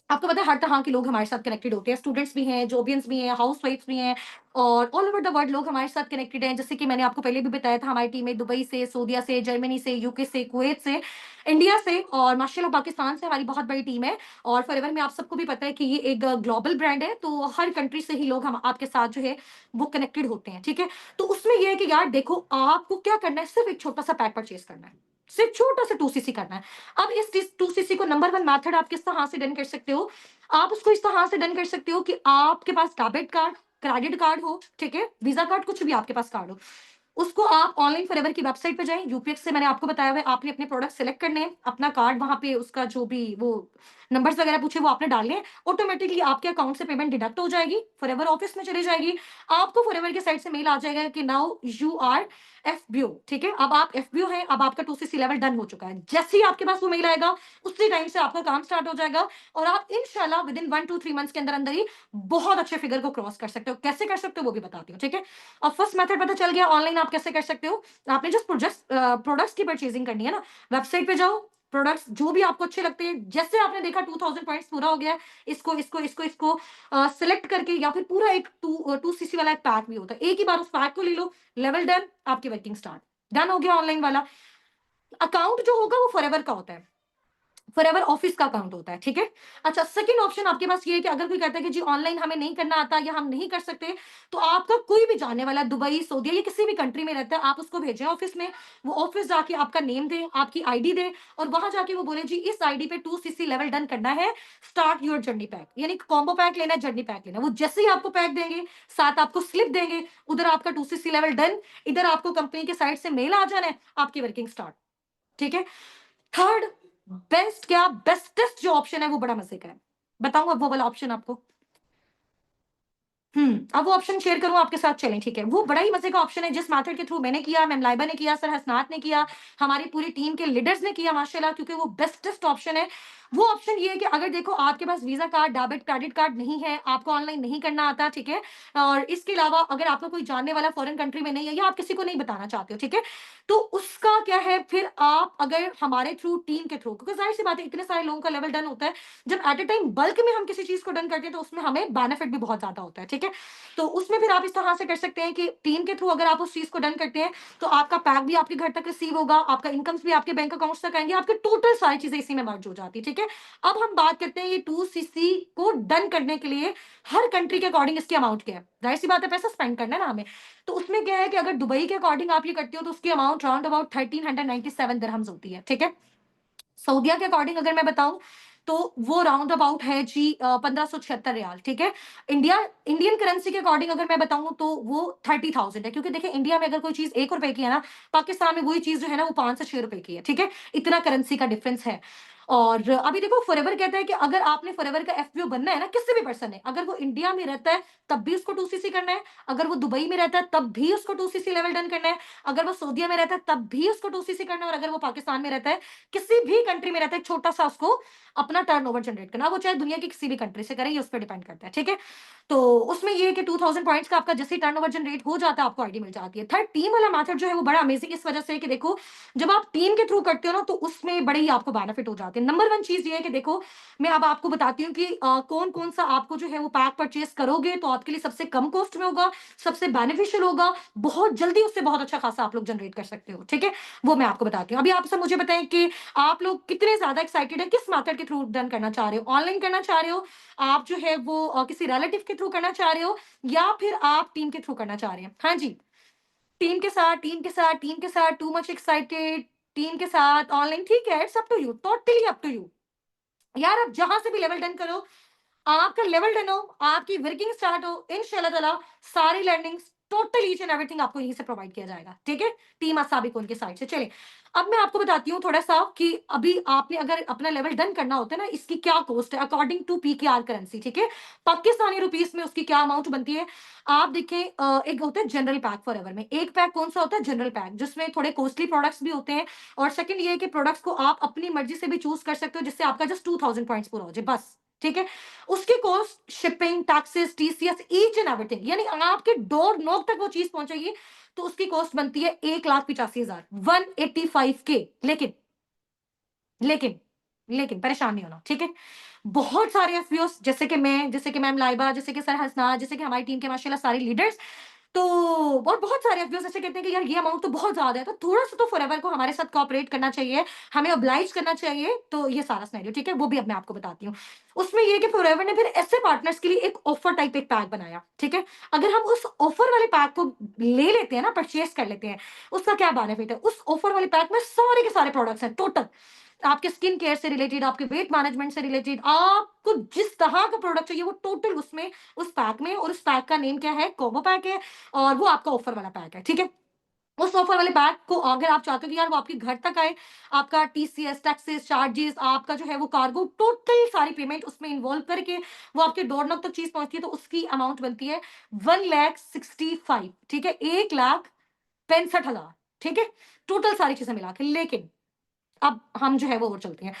आपको पता है हर तरह के लोग हमारे साथ कनेक्टेड होते हैं, स्टूडेंट्स भी हैं, जॉबियंस भी हैं, हाउस वाइफ्स भी हैं, और ऑल ओवर द वर्ल्ड लोग हमारे साथ कनेक्टेड हैं। जैसे कि मैंने आपको पहले भी बताया था, हमारी टीम में दुबई से, सऊदीया से, जर्मनी से, यूके से, कुवैत से, इंडिया से, और माशाल्लाह पाकिस्तान से हमारी बहुत बड़ी टीम है। और फॉरएवर में आप सबको भी पता है कि ये एक ग्लोबल ब्रांड है, तो हर कंट्री से ही लोग हम आपके साथ जो है वो कनेक्टेड होते हैं, ठीक है। तो उसमें यह है कि यार देखो आपको क्या करना है, सिर्फ एक छोटा सा पैक परचेज करना है, सिर्फ छोटा सा 2cc करना है। अब इस 2cc को नंबर 1 मेथड आप किस तरह से डन कर सकते हो, आप उसको इस तरह से डन कर सकते हो कि आपके पास डेबिट कार्ड, क्रेडिट कार्ड हो, ठीक है, वीजा कार्ड, कुछ भी आपके पास कार्ड हो, उसको आप ऑनलाइन फॉरएवर की वेबसाइट पे जाएं, यूपीएक्स से मैंने आपको बताया हुआ है, आपने अपने प्रोडक्ट सेलेक्ट करने हैं, अपना कार्ड वहां पे उसका जो भी वो नंबर्स वगैरह पूछे वो आपने डालने हैं, ऑटोमेटिकली आपके अकाउंट से पेमेंट डिडक्ट हो जाएगी, फॉरएवर ऑफिस में चली जाएगी, आपको फॉरएवर के साइड से मेल आ जाएगा कि नाउ यू आर एफबीओ, ठीक है, अब आप एफबीओ हैं, अब आपका 2cc लेवल डन हो चुका है। जैसे ही आपके पास वो मेल आएगा उसी टाइम से आपका काम स्टार्ट हो जाएगा, और आप इंशाल्लाह विद इन 1 to 3 मंथ्स के अंदर अंदर ही बहुत अच्छे फिगर को क्रॉस कर सकते हो। कैसे कर सकते हो वो भी बताती हूँ, ठीक है। अब फर्स्ट मेथड पता चल गया ऑनलाइन आप कैसे कर सकते हो। आपने जस्ट प्रोडक्ट्स की परचेजिंग करनी है ना, वेबसाइट पे जाओ, प्रोडक्ट्स जो भी आपको अच्छे लगते हैं, जैसे आपने देखा 2000 पॉइंट्स पूरा हो गया है, इसको इसको इसको इसको सिलेक्ट करके, या फिर पूरा एक 2cc वाला एक पैक भी होता है, एक ही बार उस पैक को ले लो, लेवल डन, आपकी वर्किंग स्टार्ट, डन हो गया ऑनलाइन वाला। अकाउंट जो होगा वो फॉरएवर का होता है, फॉरएवर ऑफिस का अकाउंट होता है, ठीक है। अच्छा, सेकंड ऑप्शन आपके पास ये है कि अगर कोई कहता है कि जी ऑनलाइन हमें नहीं करना आता या हम नहीं कर सकते, तो आपका कोई भी जानने वाला दुबई, सऊदी या किसी भी कंट्री में रहता है, आप उसको भेजें ऑफिस में, वो ऑफिस जाके आपका नेम दे, आपकी आईडी दे, और वहां जाके वो बोले जी इस आईडी पे 2cc लेवल डन करना है, स्टार्ट योर जर्नी पैक, यानी कॉम्बो पैक लेना है, जर्नी पैक लेना है। वो जैसे ही आपको पैक देंगे, साथ आपको स्लिप देंगे, उधर आपका 2cc लेवल डन, इधर आपको कंपनी के साइड से मेल आ जाना है, आपकी वर्किंग स्टार्ट, ठीक है। थर्ड बेस्ट, क्या बेस्टेस्ट जो ऑप्शन है वो बड़ा मजे का है, बताऊं अब वो वाला ऑप्शन आपको। अब वो ऑप्शन शेयर करूं आपके साथ, चलें ठीक है। वो बड़ा ही मजे का ऑप्शन है, जिस मेथड के थ्रू मैंने किया, मैम लाइबा ने किया, सर हसनात ने किया, हमारी पूरी टीम के लीडर्स ने किया माशाल्लाह, क्योंकि वो बेस्टेस्ट ऑप्शन है। वो ऑप्शन ये है कि अगर देखो आपके पास visa card, debit, credit card नहीं है, आपको ऑनलाइन नहीं करना आता, ठीक है, और इसके अलावा अगर आपका कोई जानने वाला फॉरेन कंट्री में नहीं है, या आप किसी को नहीं बताना चाहते हो, ठीक है, तो उसका क्या है, फिर आप अगर हमारे थ्रू, टीम के थ्रू, क्योंकि जाहिर सी बात है इतने सारे लोगों का लेवल डन होता है, जब एट अ टाइम बल्क में हम किसी चीज को डन करते हैं तो उसमें हमें बेनिफिट भी बहुत ज्यादा होता है, ठीक है। तो उसमें फिर आप इस तरह से कर सकते हैं कि टीम के थ्रू अगर आप उस चीज को डन करते हैं तो आपका पैक भी आपके घर तक रिसीव होगा, आपका इनकम्स भी आपके बैंक अकाउंट्स तक आएंगे, आपके टोटल सारी चीजें इसी में मर्ज हो जाती है, ठीक है। ठीक है। अब हम बात करते हैं ये 2cc को डन करने के लिए हर कंट्री के अकॉर्डिंग इसकी अमाउंट क्या है। जाहिर सी बात है, पैसा स्पेंड करना है ना हमें। तो उसमें क्या है कि अगर दुबई के अकॉर्डिंग आप ये करते हो तो उसकी अमाउंट राउंड अबाउट 1397 दिरहम्स होती है, ठीक है। सऊदीया के अकॉर्डिंग अगर मैं बताऊं तो वो राउंड अबाउट है जी 1576 रियाल, ठीक है। इंडियन करेंसी के अकॉर्डिंग अगर मैं बताऊं तो वो 30,000 है, क्योंकि देखिए इंडिया में अगर कोई चीज 1 रुपए की है ना, पाकिस्तान में वही चीज जो है ना वो 5 से 6 रुपए की है, ठीक है। इतना करेंसी का डिफरेंस है। और अभी देखो फॉरएवर कहता है कि अगर आपने फॉरएवर का एफपीओ बनना है ना, किसी भी पर्सन है, अगर वो इंडिया में रहता है तब भी उसको 2cc करना है, अगर वो दुबई में रहता है तब भी उसको 2cc लेवल डन करना है, अगर वो सऊदीया में रहता है तब भी उसको 2cc करना है, और अगर वो पाकिस्तान में रहता है, किसी भी कंट्री में रहता है, छोटा सा उसको अपना टर्नओवर जनरेट करना, वो चाहे दुनिया की किसी भी कंट्री से करे, ये उस पर डिपेंड करता है, ठीक है। तो उसमें ये है कि 2000 पॉइंट्स का आपका जैसे टर्नओवर जनरेट हो जाता है आपको आईडी मिल जाती है। थर्ड टीम वाला मेथड जो है वो बड़ा अमेजिंग इस वजह से कि देखो जब आप टीम के थ्रू करते हो ना तो उसमें बड़े ही आपको बेनिफिट हो जाते हैं। नंबर वन चीज ये है कि देखो मैं अब आपको बताती हूँ कि कौन कौन सा आपको जो है वो पैक परचेस करोगे तो आपके लिए सबसे कम कॉस्ट में होगा, सबसे बेनिफिशियल होगा, बहुत जल्दी उससे बहुत अच्छा खासा आप लोग जनरेट कर सकते हो, ठीक है। वो मैं आपको बताती हूँ। अभी आप सब मुझे बताएं कि आप लोग कितने ज्यादा एक्साइटेड है, किस मेथड के थ्रू डन करना चाह रहे हो, ऑनलाइन करना चाह रहे हो, आप जो है वो किसी रिलेटिव के थ्रू करना चाह रहे हो, या फिर आप टीम के थ्रू करना चाह रहे हैं। हाँ जी, टीम के साथ, टीम के साथ, टीम के साथ, टू मच एक्साइटेड, टीम के साथ ऑनलाइन, ठीक है, it's up to you, totally up to you. यार आप जहां से भी लेवल डन करो, आपका लेवल डन हो, आपकी वर्किंग स्टार्ट हो, इंशाल्लाह ताला सारी learnings total each and everything आपको यहीं से प्रोवाइड किया जाएगा, ठीक है। टीम असाबिक उनके साइड से। चलिए अब मैं आपको बताती हूँ थोड़ा सा कि अभी आपने अगर अपना लेवल डन करना होता है ना, इसकी क्या कॉस्ट है अकॉर्डिंग टू पीकेआर करेंसी, ठीक है। पाकिस्तानी रुपीस में उसकी क्या अमाउंट बनती है। आप देखें एक होता है जनरल पैक फॉरएवर में, एक पैक कौन सा होता है, जनरल पैक, जिसमें थोड़े कॉस्टली प्रोडक्ट्स भी होते हैं, और सेकंड ये है कि प्रोडक्ट्स को आप अपनी मर्जी से भी चूज कर सकते हो जिससे आपका जस्ट 2000 पॉइंट्स पूरा हो जाए बस, ठीक है। उसकी cost shipping taxes TCS each and everything, यानी आपके डोर नोक तक वो चीज पहुंचेगी तो उसकी कॉस्ट बनती है 1,85,000, 185K। लेकिन लेकिन परेशान नहीं होना, ठीक है। बहुत सारे एफपीओस जैसे कि मैं, जैसे कि मैम लाइबा, जैसे कि सर हसना, जैसे कि हमारी टीम के माशाल्लाह सारे लीडर्स, तो और बहुत सारे एफपीओस ऐसे कहते हैं कि यार ये अमाउंट तो बहुत ज्यादा है, तो थोड़ा सा तो फॉरएवर को हमारे साथ कोऑपरेट करना चाहिए, हमें ऑब्लाइज करना चाहिए। तो ये सारा सिनेरियो, ठीक है, वो भी अब मैं आपको बताती हूँ। उसमें ये कि फॉरएवर ने फिर ऐसे पार्टनर्स के लिए एक ऑफर टाइप एक पैक बनाया, ठीक है। अगर हम उस ऑफर वाले पैक को ले लेते हैं ना, परचेस कर लेते हैं, उसका क्या बेनिफिट है, उस ऑफर वाले पैक में सारे के सारे प्रोडक्ट्स हैं टोटल, आपके स्किन केयर से रिलेटेड, आपके वेट मैनेजमेंट से रिलेटेड, आपको जिस तरह का प्रोडक्ट चाहिए वो टोटल उसमें उस पैक में, और उस पैक का नेम क्या है, कोबो पैक है, और वो आपका ऑफर वाला पैक है, ठीक है। उस ऑफर वाले पैक को अगर आप चाहते हो कि यार वो आपके घर तक आए, आपका टीसीएस टैक्सेस चार्जेस, आपका जो है वो कार्गो, टोटल सारी पेमेंट उसमें इन्वॉल्व करके वो आपके डोरनॉक तक चीज पहुंचती है, तो उसकी अमाउंट बनती है 1,65,000, ठीक है, 1,65,000, ठीक है, टोटल सारी चीजें मिला के। लेकिन अब हम जो है वो और चलते हैं,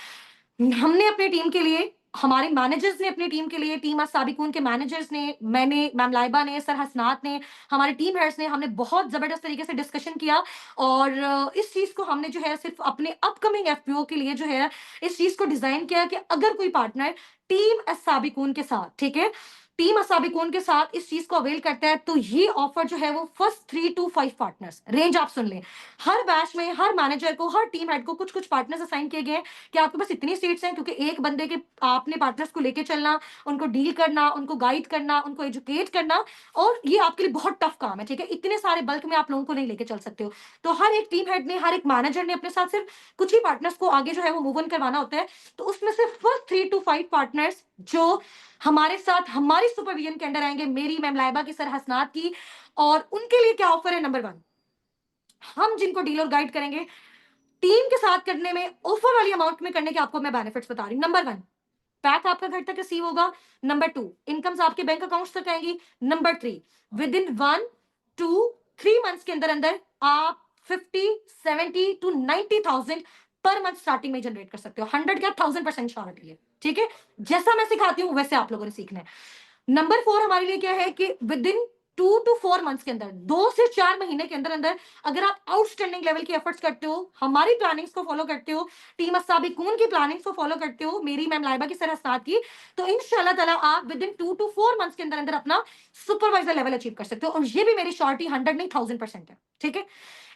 हमने अपनी टीम के लिए, हमारे मैनेजर्स ने अपनी टीम के लिए, टीम साबिकून के मैनेजर्स ने, मैंने, मैम लाइबा ने, सर हसनात ने, हमारे टीम हेड्स ने, हमने बहुत जबरदस्त तरीके से डिस्कशन किया, और इस चीज को हमने जो है सिर्फ अपने अपकमिंग एफपीओ के लिए जो है इस चीज को डिजाइन किया कि अगर कोई पार्टनर टीम साबिकून के साथ, ठीक है, टीम साबिकून के साथ इस चीज को अवेल करता है, तो ये ऑफर जो है वो फर्स्ट 3 to 5 पार्टनर्स रेंज, आप सुन लें, हर बैच में हर मैनेजर को, हर टीम हेड को कुछ कुछ पार्टनर्स असाइन किए गए हैं कि आपके पास इतनी सीट्स हैं, क्योंकि एक बंदे के आपने पार्टनर्स को लेके चलना, उनको डील करना, उनको गाइड करना, उनको एजुकेट करना, और ये आपके लिए बहुत टफ काम है, ठीक है। इतने सारे बल्क में आप लोगों को नहीं लेके चल सकते हो। तो हर एक टीम हेड ने, हर एक मैनेजर ने अपने साथ सिर्फ कुछ ही पार्टनर्स को आगे जो है वो मूव ऑन करवाना होता है। तो उसमें से फर्स्ट 3 to 5 पार्टनर्स जो हमारे साथ हमारी सुपरविजन के अंडर आएंगे, मेरी, मैम लाइबा की, सर हसनात की, और उनके लिए क्या ऑफर है। नंबर 1, हम जिनको डील और गाइड करेंगे टीम के साथ करने में, ऑफर वाली अमाउंट में करने के आपको मैं बेनिफिट्स बता रही हूं। नंबर 1, पैक आपका घर तक रिसीव होगा। नंबर 2, इनकम्स आपके बैंक अकाउंट्स तक आएंगी। Number 3, with in 1 to 3 months के अंदर अंदर आप 50, 70 to 90,000 पर मंथ स्टार्टिंग में जनरेट कर सकते हो। 100 क्या 1000% श्योरिटी है, ठीक है। जैसा मैं सिखाती हूँ वैसे आप लोगों ने सीखना है। नंबर 4 हमारे लिए क्या है कि विद इन 2 to 4 मंथ्स के अंदर, 2 से 4 महीने के अंदर अंदर, अगर आप आउटस्टैंडिंग लेवल की एफर्ट्स करते हो, हमारी प्लानिंग्स को फॉलो करते हो, टीम साबिकून की प्लानिंग्स को फॉलो करते हो, मेरी, मैम लाइबा की, सर हसनात की, तो इंशाल्लाह ताला आप विद इन 2 to 4 मंथ्स के अंदर अंदर अपना सुपरवाइजर लेवल अचीव कर सकते हो। और ये भी मेरी श्योरिटी 100 नहीं 1000% है, ठीक है।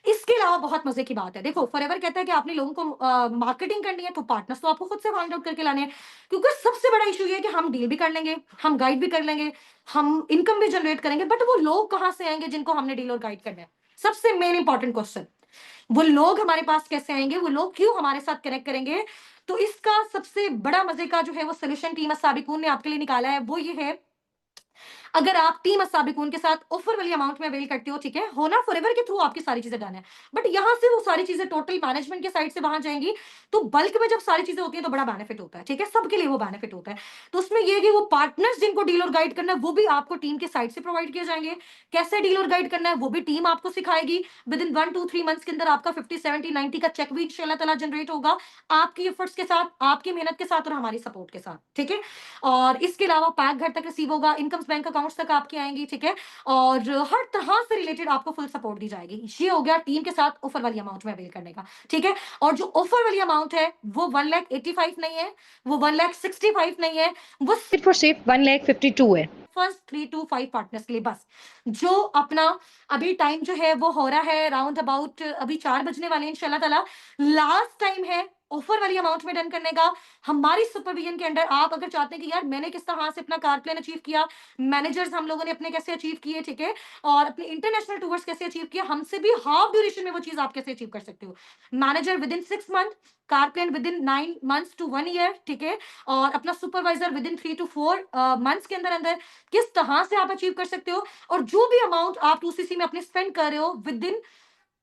इसके अलावा बहुत मजे की बात है, देखो फॉरएवर कहता है कि आपने लोगों को मार्केटिंग करनी है तो पार्टनर्स तो आपको खुद से फाइंड आउट करके लाने हैं, क्योंकि सबसे बड़ा इशू ये है कि हम डील भी कर लेंगे, हम गाइड भी कर लेंगे, हम इनकम भी जनरेट करेंगे, बट वो लोग कहाँ से आएंगे जिनको हमने डील और गाइड करना है? सबसे मेन इंपॉर्टेंट क्वेश्चन, वो लोग हमारे पास कैसे आएंगे, वो लोग क्यों हमारे साथ कनेक्ट करेंगे? तो इसका सबसे बड़ा मजे का जो है वो सोल्यूशन टीम साबिकून ने आपके लिए निकाला है, वो ये है, अगर आप टीम साबिकून के साथ ऑफर वाली अमाउंट में अवेल करते हो, ठीक है, होना फॉरएवर के थ्रू आपकी सारी चीजें डन है, बट यहां से वो सारी चीजें टोटल मैनेजमेंट के साइड से वहां जाएंगी, तो बल्क में जब सारी चीजें होती है तो बड़ा बेनिफिट होता है, ठीक है, सबके लिए वो बेनिफिट होता है। तो उसमें ये है कि वो पार्टनर्स जिनको डील और गाइड करना है वो भी आपको टीम के साइड से प्रोवाइड किए जाएंगे, कैसे डील और गाइड करना है वो भी टीम आपको सिखाएगी, विद इन 1 2 3 मंथ्स के अंदर आपका 50 70 90 का चेक भी इंशाल्लाह ताला जनरेट होगा, आपकी एफर्ट्स के साथ, आपकी मेहनत के साथ और हमारी सपोर्ट के साथ, ठीक है। और इसके अलावा पैक घर तक रिसीव होगा, इनकम्स बैंक अकाउंट्स तक आपके आएंगी, ठीक है, और हर तरह से रिलेटेड आपको फुल सपोर्ट दी जाएगी। ये हो गया टीम के साथ ऑफर वाली अमाउंट में अवेल करने का, ठीक है। और जो ऑफर वाली अमाउंट है वो 1,85,000 नहीं है, वो 1,65,000 नहीं है, वो सिर्फ और सिर्फ 1,52,000 है। फर्स्ट 3 to 5 पार्टनर्स के लिए बस, जो अपना अभी टाइम जो है वो हो रहा है राउंड अबाउट अभी 4 बजने वाले हैं इंशाल्लाह ताला, लास्ट टाइम है ऑफर वाली अमाउंट में डन करने का। हमारी सुपरविजन के अंडर आप अगर चाहते हैं कि यार मैंने किस तरह से अपना कार प्लान अचीव किया, मैनेजर्स हम लोगों ने अपने कैसे अचीव किए, ठीक है, और अपने इंटरनेशनल टूर्स कैसे अचीव किया, हमसे भी हाफ ड्यूरेशन में वो चीज आप कैसे अचीव कर सकते हो, manager with in 6 month, car plan with in 9 months to 1 year, ठीक है, और अपना supervisor with in 3 to 4 months के अंदर अंदर किस तरह से आप अचीव कर सकते हो, और जो भी अमाउंट आप 2cc में अपने स्पेंड कर रहे हो विद इन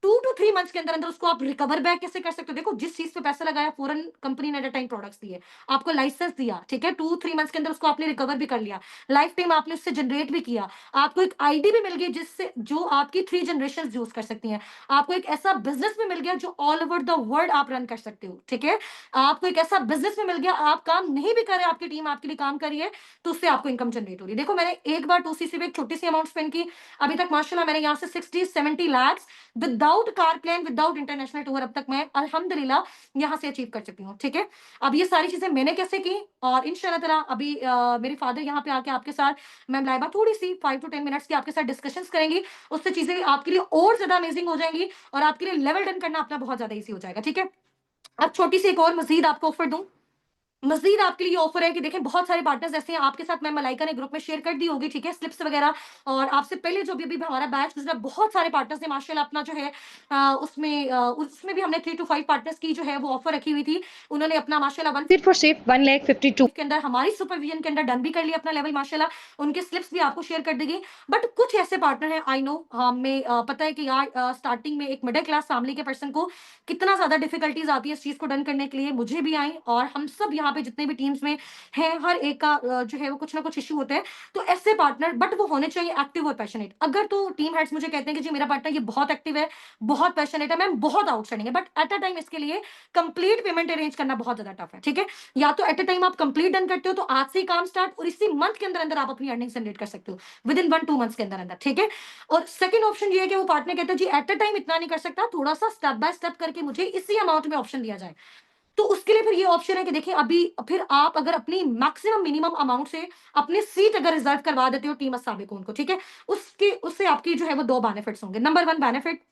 2 to 3 मंथ्स के अंदर अंदर उसको आप रिकवर बैक कैसे कर सकते हो। देखो जिस चीज पे पैसा लगाया फॉरेन कंपनी ने एट टाइम प्रोडक्ट्स दिए, आपको लाइसेंस दिया, ठीक है, 2 3 मंथ्स के अंदर उसको आपने रिकवर भी कर लिया, लाइफ टाइम आपने उससे जनरेट भी किया, आपको एक आईडी भी मिल गई जिससे जो आपकी 3 जनरेशन यूज कर सकती हैं, आपको एक ऐसा बिजनेस भी मिल गया जो ऑल ओवर द वर्ल्ड आप रन कर सकते हो, ठीक है, आपको एक ऐसा बिजनेस में मिल गया, आप काम नहीं भी कर रहे, आपकी टीम आपके लिए काम कर रही है, तो उससे आपको इनकम जनरेट हो रही है। देखो मैंने एक बार 2cc में एक छोटी सी अमाउंट स्पेंड की, अभी तक माशाल्लाह मैंने यहाँ से 60 70 lakh without car plan, without international tour अब तक मैं अल्हम्दुलिल्लाह यहाँ से अचीव कर चुकी हूँ, ठीक है। अब ये सारी चीजें मैंने कैसे की, और इंशाल्लाह ताला अभी मेरे फादर यहाँ पे आके आपके साथ मैम लाइबा थोड़ी सी 5 to 10 मिनट्स की आपके साथ डिस्कशंस करेंगी, उससे चीजें आपके लिए और ज्यादा अमेजिंग हो जाएंगी, और आपके लिए लेवल डन करना अपना बहुत ज्यादा ईजी हो जाएगा, ठीक है। अब छोटी सी एक और मजीद आपको ऑफर दूं, मजीद आपके लिए ऑफर है कि देखें बहुत सारे पार्टनर्स ऐसे हैं, आपके साथ मैं मलाइका ने ग्रुप में शेयर कर दी होगी, ठीक है, स्लिप्स वगैरह, और आपसे पहले जो भी हमारा बैच गुजरा बहुत सारे पार्टनर्स ने माशाल्लाह अपना जो है उसमें भी हमने 3 to 5 पार्टनर्स की जो है वो ऑफर रखी हुई थी, उन्होंने अपना माशाल्लाह सिर्फ और सिर्फ 1,52,000 के अंदर हमारी सुपरविजन के अंदर डन भी कर लिया अपना लेवल माशाल्लाह, उनके स्लिप्स भी आपको शेयर कर देगी। बट कुछ ऐसे पार्टनर हैं, आई नो हमें पता है कि यार स्टार्टिंग में एक मिडिल क्लास फैमिली के पर्सन को कितना ज्यादा डिफिकल्टीज आती है इस चीज को डन करने के लिए, मुझे भी आई, और हम सब यहाँ पे जितने भी टीम्स में हैं हर एक का जो है वो कुछ ना कुछ इशू होता है। तो ऐसे पार्टनर, बट वो होने चाहिए एक्टिव और पैशनेट। अगर तो टीम हेड्स मुझे कहते हैं कि जी मेरा पार्टनर ये बहुत एक्टिव है, बहुत पैशनेट है, मैम बहुत आउटस्टैंडिंग है, बट एट अ टाइम इसके लिए कंप्लीट पेमेंट अरेंज करना बहुत ज्यादा टफ है, ठीक है। या तो एट अ टाइम आप कंप्लीट डन करते हो तो आज से ही काम स्टार्ट, और इसी मंथ के अंदर अंदर आप अपनी अर्निंग जनरेट कर सकते हो विद इन 1 2 मंथ्स के अंदर अंदर, ठीक है। और सेकंड ऑप्शन ये है कि वो पार्टनर कहते हैं जी एट अ टाइम इतना नहीं कर सकता, थोड़ा सा स्टेप बाय स्टेप करके मुझे इसी अमाउंट में ऑप्शन दिया जाए, तो उसके लिए फिर ये ऑप्शन है कि देखिए अभी फिर आप अगर अपनी मैक्सिमम मिनिमम अमाउंट से अपनी सीट अगर रिजर्व करवा देते हो टीम साबिकून को, ठीक है, उसके उससे आपकी जो है वो 2 बेनिफिट्स होंगे। नंबर 1 बेनिफिट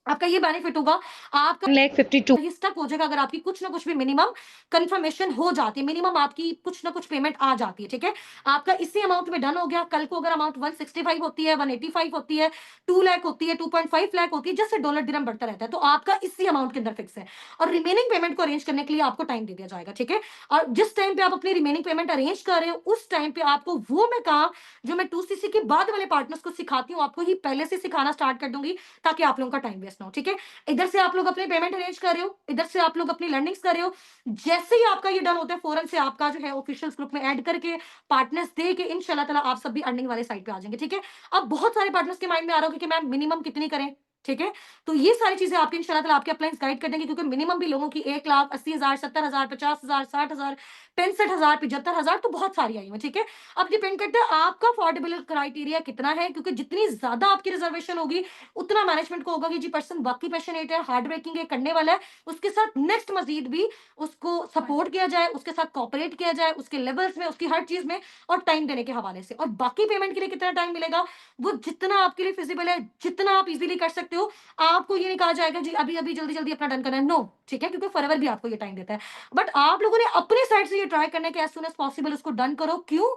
आपका ये बेनिफिट होगा, आपका 1,52,000 ये स्टक हो जाएगा अगर आपकी कुछ ना कुछ भी मिनिमम कंफर्मेशन हो जाती है, मिनिमम आपकी कुछ ना कुछ पेमेंट आ जाती है, ठीक है। आपका इसी अमाउंट में डन हो गया, कल को अगर अमाउंट 165 होती है, 185 होती है, 2 लाख होती है, 2.5 लाख होती है, जैसे डॉलर दिरहम बढ़ता रहता है, तो आपका इसी अमाउंट के अंदर फिक्स है, और रिमेनिंग पेमेंट को अरेंज करने के लिए आपको टाइम दे दिया जाएगा, ठीक है। और जिस टाइम पे आप अपनी रिमेनिंग पेमेंट अरेंज कर रहे हो उस टाइम पे आपको वो मैं काम जो मैं 2cc के बाद वाले पार्टनर्स को सिखाती हूँ आपको ही पहले से सिखाना स्टार्ट कर दूंगी, ताकि आप लोगों का टाइम वेस्ट ना हो, ठीक है। इधर से आप लोग अपनी पेमेंट अरेंज कर रहे हो, इधर से आप लोग अपनी लर्निंग्स कर रहे हो, जैसे ही आपका ये डन होता है फौरन से आपका जो है ऑफिशियल ग्रुप में ऐड करके पार्टनर्स दे के इंशाल्लाह ताला आप सब भी अर्निंग वाले साइड पे आ जाएंगे, ठीक है। अब बहुत सारे पार्टनर्स के माइंड में आ रहा होगा कि मैम मिनिमम कितनी करें, ठीक है, तो ये सारी चीजें आपके इंशाल्लाह ताला आपके अपलाइंस गाइड कर देंगे, क्योंकि मिनिमम भी लोगों की 1,80,000 70,000 50,000 60,000 65,000 75,000 तो बहुत सारी आई है, ठीक है। अब डिपेंड करता है आपका अफोर्डेबल क्राइटेरिया कितना है, क्योंकि जितनी ज्यादा आपकी रिजर्वेशन होगी उतना मैनेजमेंट को होगा कि जी पर्सन बाकी पैशनेट है, हार्ड वर्किंग है, करने वाला है, उसके साथ नेक्स्ट मजीद भी उसको सपोर्ट किया जाए, उसके साथ कॉपरेट किया जाए, उसके लेवल्स में, उसकी हर चीज में, और टाइम देने के हवाले से। और बाकी पेमेंट के लिए कितना टाइम मिलेगा, वो जितना आपके लिए फिजिबल है, जितना आप इजीली कर सकते सकते हो। आपको ये नहीं कहा जाएगा जी अभी-अभी जल्दी-जल्दी अपना डन करना है, नो, ठीक है? क्योंकि फॉरएवर भी आपको ये टाइम देता है। बट आप लोगों ने अपने साइड से ये ट्राई करना है कि एज़ सून एज़ पॉसिबल उसको डन करो, क्यों?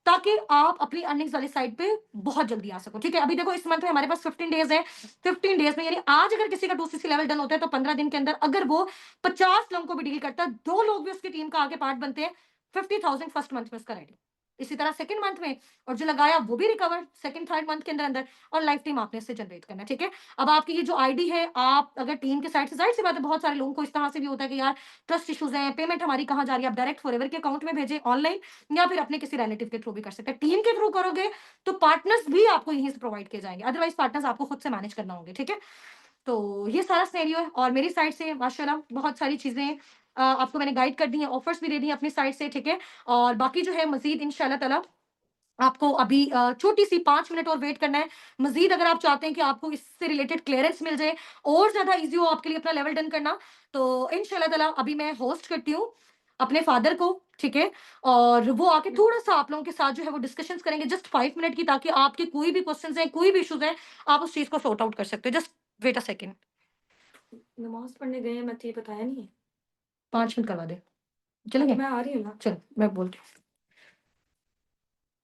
ताकि आप अपनी अर्निंग्स वाली साइड पे बहुत जल्दी आ सको, ठीक है? अभी देखो इस मंथ में हमारे पास 15 डेज़ है, 15 डेज़ में यानी आज अगर किसी का 2सीसी लेवल डन होता है तो 15 दिन के अंदर अगर वो 50 लोगों को भी डील करता है, 2 लोग भी उसकी टीम का आगे पार्ट बनते हैं, 50,000 फर्स्ट मंथ में उसका रेडी। इसी तरह सेकंड मंथ में और जो लगाया वो भी रिकवर सेकंड थर्ड मंथ के अंदर-अंदर और लाइफ टाइम आपने इससे जनरेट करना है, ठीक है? अब आपकी ये जो आईडी है, आप अगर टीम के साइड से ज़ाहिर-सी बात है बहुत सारे लोगों को इस तरह से भी होता है कि यार ट्रस्ट इश्यूज़ हैं, पेमेंट हमारी कहाँ जा रही है, आप डायरेक्ट फॉरएवर के अकाउंट में भेजें ऑनलाइन या फिर अपने किसी रिलेटिव के थ्रू भी कर सकते हैं। टीम के थ्रू करोगे तो पार्टनर्स भी आपको यहीं से प्रोवाइड किए जाएँगे, अदरवाइज़ पार्टनर्स आपको खुद से मैनेज करना होंगे, ठीक है? तो ये सारा सिनेरियो है और मेरी साइड से माशाल्लाह बहुत सारी चीज़ें आपको मैंने गाइड कर दी हैं, ऑफर्स भी दे दी हैं अपनी साइड से, ठीक है? और बाकी जो है मज़ीद इंशाअल्लाह ताला आपको अभी छोटी-सी 5 मिनट और वेट करना है। मज़ीद अगर आप चाहते हैं कि आपको इससे रिलेटेड क्लीयरेंस मिल जाए और ज़्यादा ईज़ी हो आपके लिए अपना लेवल डन करना, तो इंशाअल्लाह ताला अभी मैं होस्ट करती हूँ अपने फादर को, ठीक है? और वो आके थोड़ा-सा आप लोगों के साथ जो है वो डिस्कशंस करेंगे जस्ट 5 मिनट की, ताकि आपके कोई भी क्वेश्चन्स हैं, कोई भी इश्यूज़ हैं, आप उस चीज़ को सॉर्ट आउट कर सकते हो। Just wait a second. नमाज़ पढ़ने गए हैं, मैं तो ये बताया नहीं है। 5 मिनट करवा दे। चलेंगे? मैं आ रही हूँ ना। चल, मैं बोलती हूँ।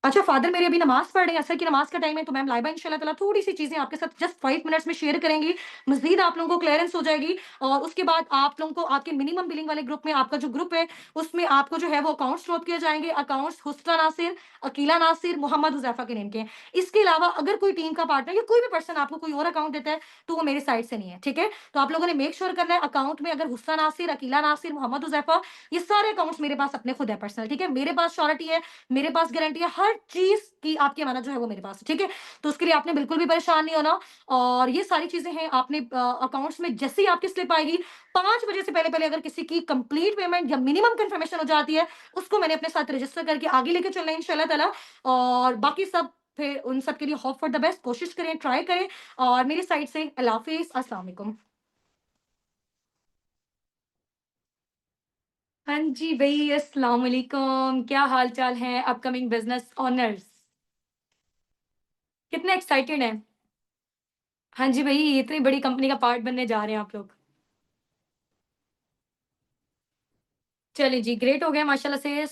अच्छा, फादर मेरे अभी नमाज़ पढ़ रहे हैं, असर की नमाज़ का टाइम है, तो मैम लाइबा इंशाल्लाह ताला थोड़ी-सी चीज़ें आपके साथ जस्ट 5 मिनट्स में शेयर करेंगी। मज़ीद आप लोगों को क्लीयरेंस हो जाएगी और उसके बाद आप लोगों को आपके मिनिमम बिलिंग वाले ग्रुप में आपका जो ग्रुप है, उसमें आपको जो है वो अकाउंट्स ड्रॉप किए जाएँगे। अकाउंट्स हुस्ना नासिर, अकीला नासिर, मोहम्मद हुज़ैफ़ा के नेम के हैं। इसके अलावा अगर कोई टीम का पार्टनर या कोई भी पर्सन आपको कोई और अकाउंट देता है, तो वो मेरे साइड से नहीं है, ठीक है? तो आप लोगों ने मेक श्योर करना है अकाउंट में अगर हुस्ना नासिर, अकीला नासिर, मोहम्मद हुज़ैफ़ा, ये सारे अकाउंट्स मेरे पास अपने खुद है पर्सनल, ठीक है? मेरे पास श्योरिटी है, मेरे पास गारंटी है, हर चीज़ की आपकी अमानत जो है वो मेरे पास है, ठीक है? तो उसके लिए आपने बिल्कुल भी परेशान नहीं होना और ये सारी चीज़ें हैं आपने अकाउंट्स में जैसे ही आपकी स्लिप आएगी, 5 बजे से पहले-पहले अगर किसी की कंप्लीट पेमेंट या मिनिमम कन्फर्मेशन हो जाती है, उसको मैंने अपने साथ रजिस्टर करके आगे लेके चलना है इंशाल्लाह ताला और बाकी सब फिर उन सब के लिए होप फॉर द बेस्ट, कोशिश करें, ट्राई करें और मेरी साइड से अल्लाह हाफ़िज़, अस्सलाम वालेकुम। हाँ जी, भई अस्सलाम वालेकुम, क्या हाल-चाल है अपकमिंग बिज़नेस ओनर्स? कितने एक्साइटेड हैं? हाँ जी, भई इतनी बड़ी कंपनी का पार्ट बनने जा रहे हैं आप लोग। चलिए जी, ग्रेट हो गया माशाल्लाह से।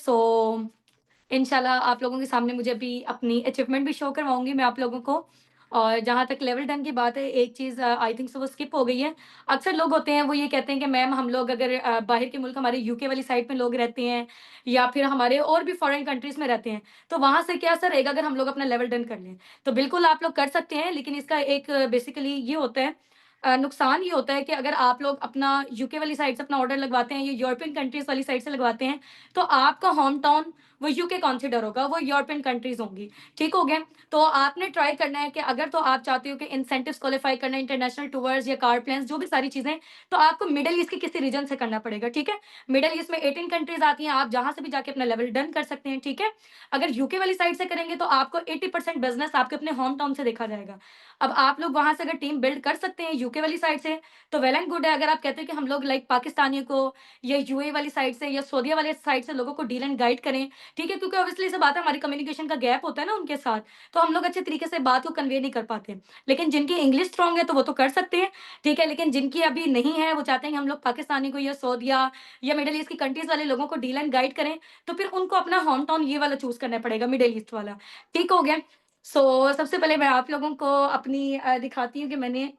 इंशाल्लाह आप लोगों के सामने मुझे अभी अपनी अचीवमेंट भी शो करवाऊँगी मैं आप लोगों को। और जहाँ तक लेवल 10 की बात है, एक चीज़ आई थिंक सो वो स्किप हो गई है। अक्सर लोग होते हैं, वो ये कहते हैं कि मैम हम लोग अगर बाहर के मुल्क हमारे यूके वाली साइड में लोग रहते हैं या फिर हमारे और भी फॉरेन कंट्रीज़ में रहते हैं, तो वहाँ से क्या असर रहेगा अगर हम लोग अपना लेवल डन कर लें? तो बिल्कुल आप लोग कर सकते हैं, लेकिन इसका एक बेसिकली ये होता है नुकसान ये होता है कि अगर आप लोग अपना यूके वाली साइड से अपना ऑर्डर लगवाते हैं या यूरोपियन कंट्रीज़ वाली साइड से लगवाते हैं, तो आपका होम टाउन वो यूके कंसिडर होगा, वो यूरोपियन कंट्रीज़ होंगी, ठीक हो गया? तो आपने ट्राई करना है कि अगर तो आप चाहते हो कि इंसेंटिव्स क्वालीफाई करना है, इंटरनेशनल टूर्स या कार प्लान्स जो भी सारी चीज़ें, तो आपको मिडल ईस्ट के किसी रीजन से करना पड़ेगा, ठीक है? मिडल ईस्ट में 18 कंट्रीज़ आती हैं, आप जहाँ से भी जाके अपना लेवल डन कर सकते हैं, ठीक है? अगर यूके वाली साइड से करेंगे तो आपको 80% बिज़नेस आपके अपने होम टाउन से देखा जाएगा। अब आप लोग वहाँ से अगर टीम बिल्ड कर सकते हैं यूके वाली साइड से, तो वेल एंड गुड है। अगर आप कहते हैं कि हम लोग लाइक पाकिस्तानियों को या यूएई वाली साइड से या सऊदीया वाली साइड से लोगों को डील एंड गाइड करें, ठीक है? क्योंकि ऑब्वियसली सी बात है हमारी कम्युनिकेशन का गैप होता है ना उनके साथ, तो हम लोग अच्छे तरीके से बात को कन्वे नहीं कर पाते। लेकिन जिनकी इंग्लिश स्ट्रॉन्ग है तो वो तो कर सकते हैं, ठीक है? लेकिन जिनकी अभी नहीं है, वो चाहते हैं कि हम लोग पाकिस्तानी को या सऊदीया या मिडल ईस्ट की कंट्रीज़ वाले लोगों को डील एंड गाइड करें, तो फिर उनको अपना होम टाउन ये वाला चूज़ करना पड़ेगा, मिडल ईस्ट वाला। ठीक हो गया? सबसे पहले मैं आप लोगों को अपनी दिखाती हूँ कि मैंने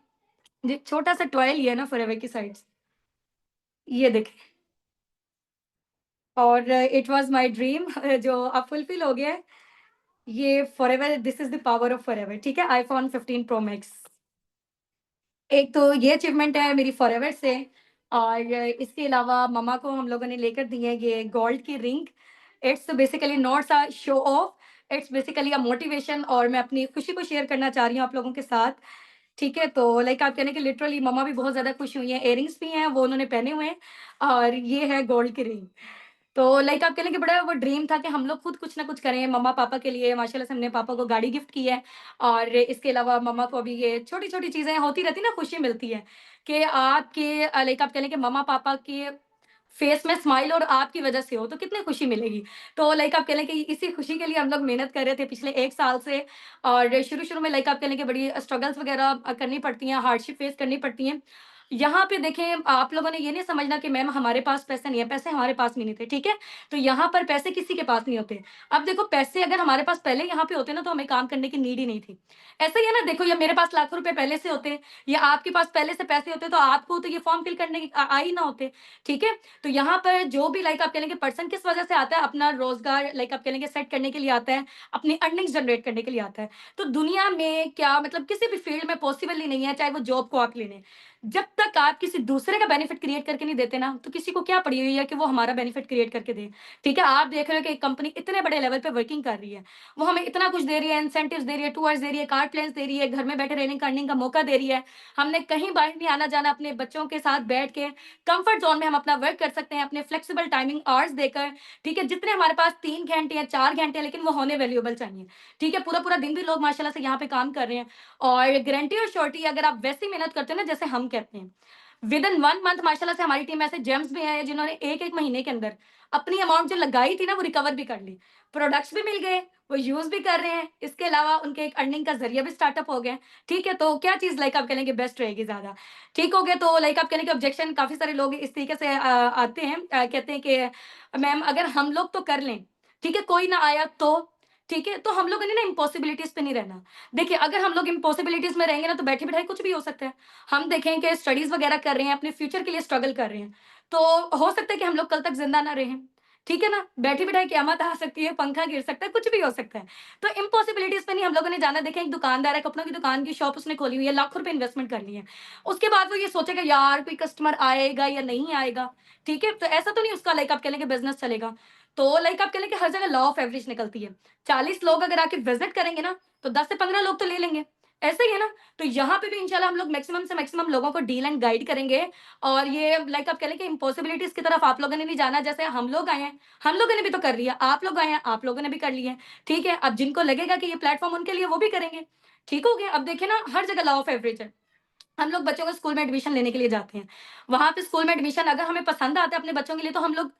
ये छोटा-सा टॉय लिया है ना फॉरएवर की साइड से, ये देखें और इट वाज़ माय ड्रीम जो अब फुलफिल हो गया है। ये forever this is the power of forever, ठीक है? IPhone 15 pro max. एक तो ये अचीवमेंट है मेरी फॉरएवर से और इसके अलावा मम्मा को हम लोगों ने लेकर दी है ये गोल्ड की ring. It's basically not a show off, it's basically a motivation और मैं अपनी खुशी को शेयर करना चाह रही हूँ आप लोगों के साथ। ठीक है? तो लाइक आप कहने कि लिटरली मम्मा भी बहुत ज़्यादा खुश हुई हैं, इयररिंग्स भी हैं, वो उन्होंने पहने हुए हैं और ये है गोल्ड की रिंग। तो लाइक आप कह लें कि बड़ा वो ड्रीम था कि हम लोग खुद कुछ ना कुछ करें मम्मा-पापा के लिए। माशाल्लाह से हमने पापा को गाड़ी गिफ्ट की है और इसके अलावा मम्मा को अभी ये छोटी-छोटी चीज़ें होती रहती है ना, खुशी मिलती है कि आपके लाइक आप कह लें कि मम्मा-पापा के फेस में स्माइल और आपकी वजह से हो, तो कितनी खुशी मिलेगी। तो लाइक आप कह लें कि इसी खुशी के लिए हम लोग मेहनत कर रहे थे पिछले 1 साल से और शुरू-शुरू में लाइक आप कह लें कि बड़ी स्ट्रगल्स वगैरह करनी पड़ती हैं, हार्डशिप फेस करनी पड़ती हैं। यहाँ पे देखें, आप लोगों ने ये नहीं समझना कि मैम हमारे पास पैसे नहीं है, पैसे हमारे पास भी नहीं थे, ठीक है? तो यहाँ पर पैसे किसी के पास नहीं होते। अब देखो, पैसे अगर हमारे पास पहले यहाँ पे होते ना, तो हमें काम करने की नीड ही नहीं थी। ऐसा ही है ना, देखो, या मेरे पास लाखों रुपए पहले से होते या आपके पास पहले से पैसे होते, तो आपको तो ये फॉर्म फिल करने आ ही ना होते, ठीक है? तो यहाँ पर जो भी लाइक आप कह लेंगे पर्सन किस वजह से आता है, अपना रोज़गार लाइक आप कह लेंगे सेट करने के लिए आता है, अपनी अर्निंग्स जनरेट करने के लिए आता है। तो दुनिया में क्या मतलब किसी भी फील्ड में पॉसिबल ही नहीं है, चाहे वो जॉब को आप ले लें। जब तक आप किसी दूसरे का बेनिफिट क्रिएट करके नहीं देते ना, तो किसी को क्या पड़ी हुई है कि वो हमारा बेनिफिट क्रिएट करके दे, ठीक है? आप देख रहे हो कि एक कंपनी इतने बड़े लेवल पे वर्किंग कर रही है, वो हमें इतना कुछ दे रही है, इंसेंटिव्स दे रही है, टूर्स दे रही है, कार प्लेन्स दे रही है, घर में बैठे रहने का अर्निंग का मौका दे रही है। हमने कहीं बाहर नहीं आना-जाना, अपने बच्चों के साथ बैठ के कंफर्ट ज़ोन में हम अपना वर्क कर सकते हैं, अपने फ्लेक्सिबल टाइमिंग आवर्स देकर, ठीक है? जितने हमारे पास 3 घंटे या 4 घंटे हैं, लेकिन वो होने वैल्यूएबल चाहिए, ठीक है? पूरा-पूरा दिन भी लोग माशाल्लाह से यहाँ पे काम कर रहे हैं और गारंटी और श्योरिटी, अगर आप वैसी मेहनत करते हो ना जैसे हम करते हैं, विद इन 1 मंथ माशाल्लाह से हमारी टीम में ऐसे जेम्स भी हैं जिन्होंने 1-1 महीने के अंदर अपनी अमाउंट जो लगाई थी ना, वो रिकवर भी कर ली। प्रोडक्ट्स भी मिल गए, वो यूज़ भी कर रहे हैं, इसके अलावा उनके एक अर्निंग का ज़रिया भी स्टार्टअप हो गया है, ठीक है? तो क्या चीज़ लाइक आप कह लें कि बेस्ट रहेगी ज़्यादा? ठीक हो गया, तो लाइक आप कह लें कि ऑब्जेक्शन काफ़ी सारे लोग इस तरीके से आते हैं, कहते हैं कि मैम अगर हम लोग तो कर लें, ठीक है? कोई ना आया तो? ठीक है? तो हम लोगों ने ना इम्पॉसिबिलिटीज़ पे नहीं रहना। देखिए, अगर हम लोग इम्पॉसिबिलिटीज़ में रहेंगे ना, तो बैठे-बिठाए कुछ भी हो सकता है। हम देखें कि स्टडीज़ वगैरह कर रहे हैं, अपने फ्यूचर के लिए स्ट्रगल कर रहे हैं, तो हो सकता है कि हम लोग कल तक ज़िंदा ना रहें, ठीक है ना? बैठे-बिठाए क़यामत आ सकती है, पंखा गिर सकता है, कुछ भी हो सकता है। तो इम्पॉसिबिलिटीज़ पे नहीं हम लोगों ने जाना। देखें, एक दुकानदार है, कपड़ों की दुकान की शॉप उसने खोली हुई है, लाखों रुपए इन्वेस्टमेंट कर लिए हैं। उसके बाद वो ये सोचेगा, यार कोई कस्टमर आएगा या नहीं आएगा, ठीक है? तो ऐसा तो नहीं उसका लाइक आप कह लें कि बिज़नेस चलेगा। तो लाइक आप कह लें कि हर जगह लॉ ऑफ एवरेज निकलती है। 40 लोग अगर आके विज़िट करेंगे ना, तो 10 से 15 लोग तो ले लेंगे। ऐसा ही है ना? तो यहाँ पे भी इंशाल्लाह हम लोग मैक्सिमम से मैक्सिमम लोगों को डील एंड गाइड करेंगे और ये लाइक आप कह लें कि इम्पॉसिबिलिटीज़ की तरफ आप लोगों ने नहीं जाना। जैसे हम लोग आए हैं, हम लोगों ने भी तो कर लिया, आप लोग आए हैं, आप लोगों ने भी कर लिया है, ठीक है? अब जिनको लगेगा कि ये प्लेटफ़ॉर्म उनके लिए, वो भी करेंगे। ठीक हो गया? अब देखिए ना, हर जगह लॉ ऑफ एवरेज है। हम लोग बच्चों को स्कूल में एडमिशन लेने के लिए जाते हैं। वहाँ पे स्कूल में एडमिशन अगर हमें पसंद आता है अपने बच्चों के लिए, तो हम लोग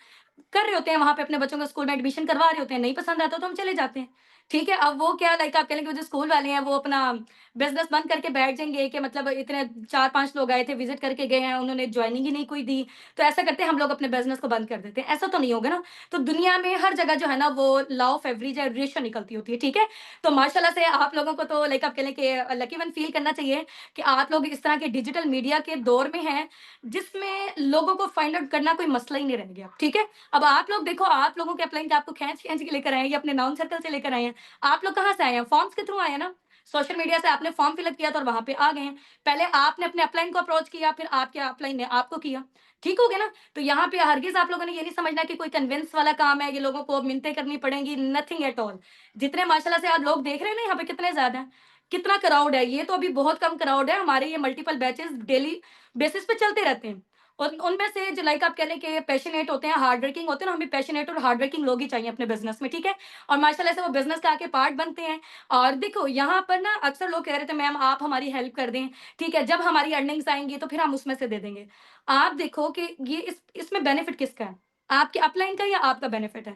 कर रहे होते हैं, वहाँ पे अपने बच्चों को स्कूल में एडमिशन करवा रहे होते हैं। नहीं पसंद आता तो हम चले जाते हैं। ठीक है? अब वो क्या लाइक आप कह लें कि वो जो स्कूल वाले हैं, वो अपना बिज़नेस बंद करके बैठ जाएँगे कि मतलब इतने 4-5 लोग आए थे, विज़िट करके गए हैं, उन्होंने जॉइनिंग ही नहीं कोई दी, तो ऐसा करते हैं हम लोग अपने बिज़नेस को बंद कर देते हैं। ऐसा तो नहीं होगा ना? तो दुनिया में हर जगह जो है ना, वो लॉ ऑफ एवरेज या रेशियो निकलती होती है। ठीक है? तो माशाल्लाह से आप लोगों को तो लाइक आप कह लें कि लकी वन फ़ील करना चाहिए कि आप लोग इस तरह के डिजिटल मीडिया के दौर में हैं, जिसमें लोगों को फाइंड आउट करना कोई मसला ही नहीं रह गया, ठीक है? अब आप लोग देखो, आप लोगों के अपलाइन आपको खींच-खींच के लेकर आए हैं या अपने नाउन सर्कल से लेकर आए हैं। आप लोग कहाँ से आए हैं? फॉर्म्स के थ्रू आए हैं ना? सोशल मीडिया से आपने फॉर्म फिल अप किया था और वहाँ पे आ गए हैं। पहले आपने अपने अपलाइन को अप्रोच किया, फिर आपके अपलाइन ने आपको किया। ठीक हो गया ना? तो यहाँ पे हरगिज़ आप लोगों ने ये नहीं समझना कि कोई कन्विंस वाला काम है, ये लोगों को मिन्नतें करनी पड़ेंगी, नथिंग एट ऑल। जितने माशाल्लाह से आप लोग देख रहे हैं ना यहाँ पे कितने ज़्यादा हैं, कितना क्राउड है, ये तो अभी बहुत कम क्राउड है। हमारे ये मल्टीपल बैचेज़ डेली बेसिस पे चलते रहते हैं। और उनमें से जो लाइक आप कह लें कि पैशनेट होते हैं, हार्ड वर्किंग होते हैं ना, हमें पैशनेट और हार्ड वर्किंग लोग ही चाहिए अपने बिज़नेस में, ठीक है? और माशाल्लाह से वो बिज़नेस का आके पार्ट बनते हैं। और देखो, यहाँ पर ना अक्सर लोग कह रहे थे, मैम आप हमारी हेल्प कर दें, ठीक है? जब हमारी अर्निंग्स आएँगी तो फिर हम उसमें से दे देंगे। आप देखो कि ये इसमें बेनिफिट किसका है? आपके अपलाइन का या आपका बेनिफिट है?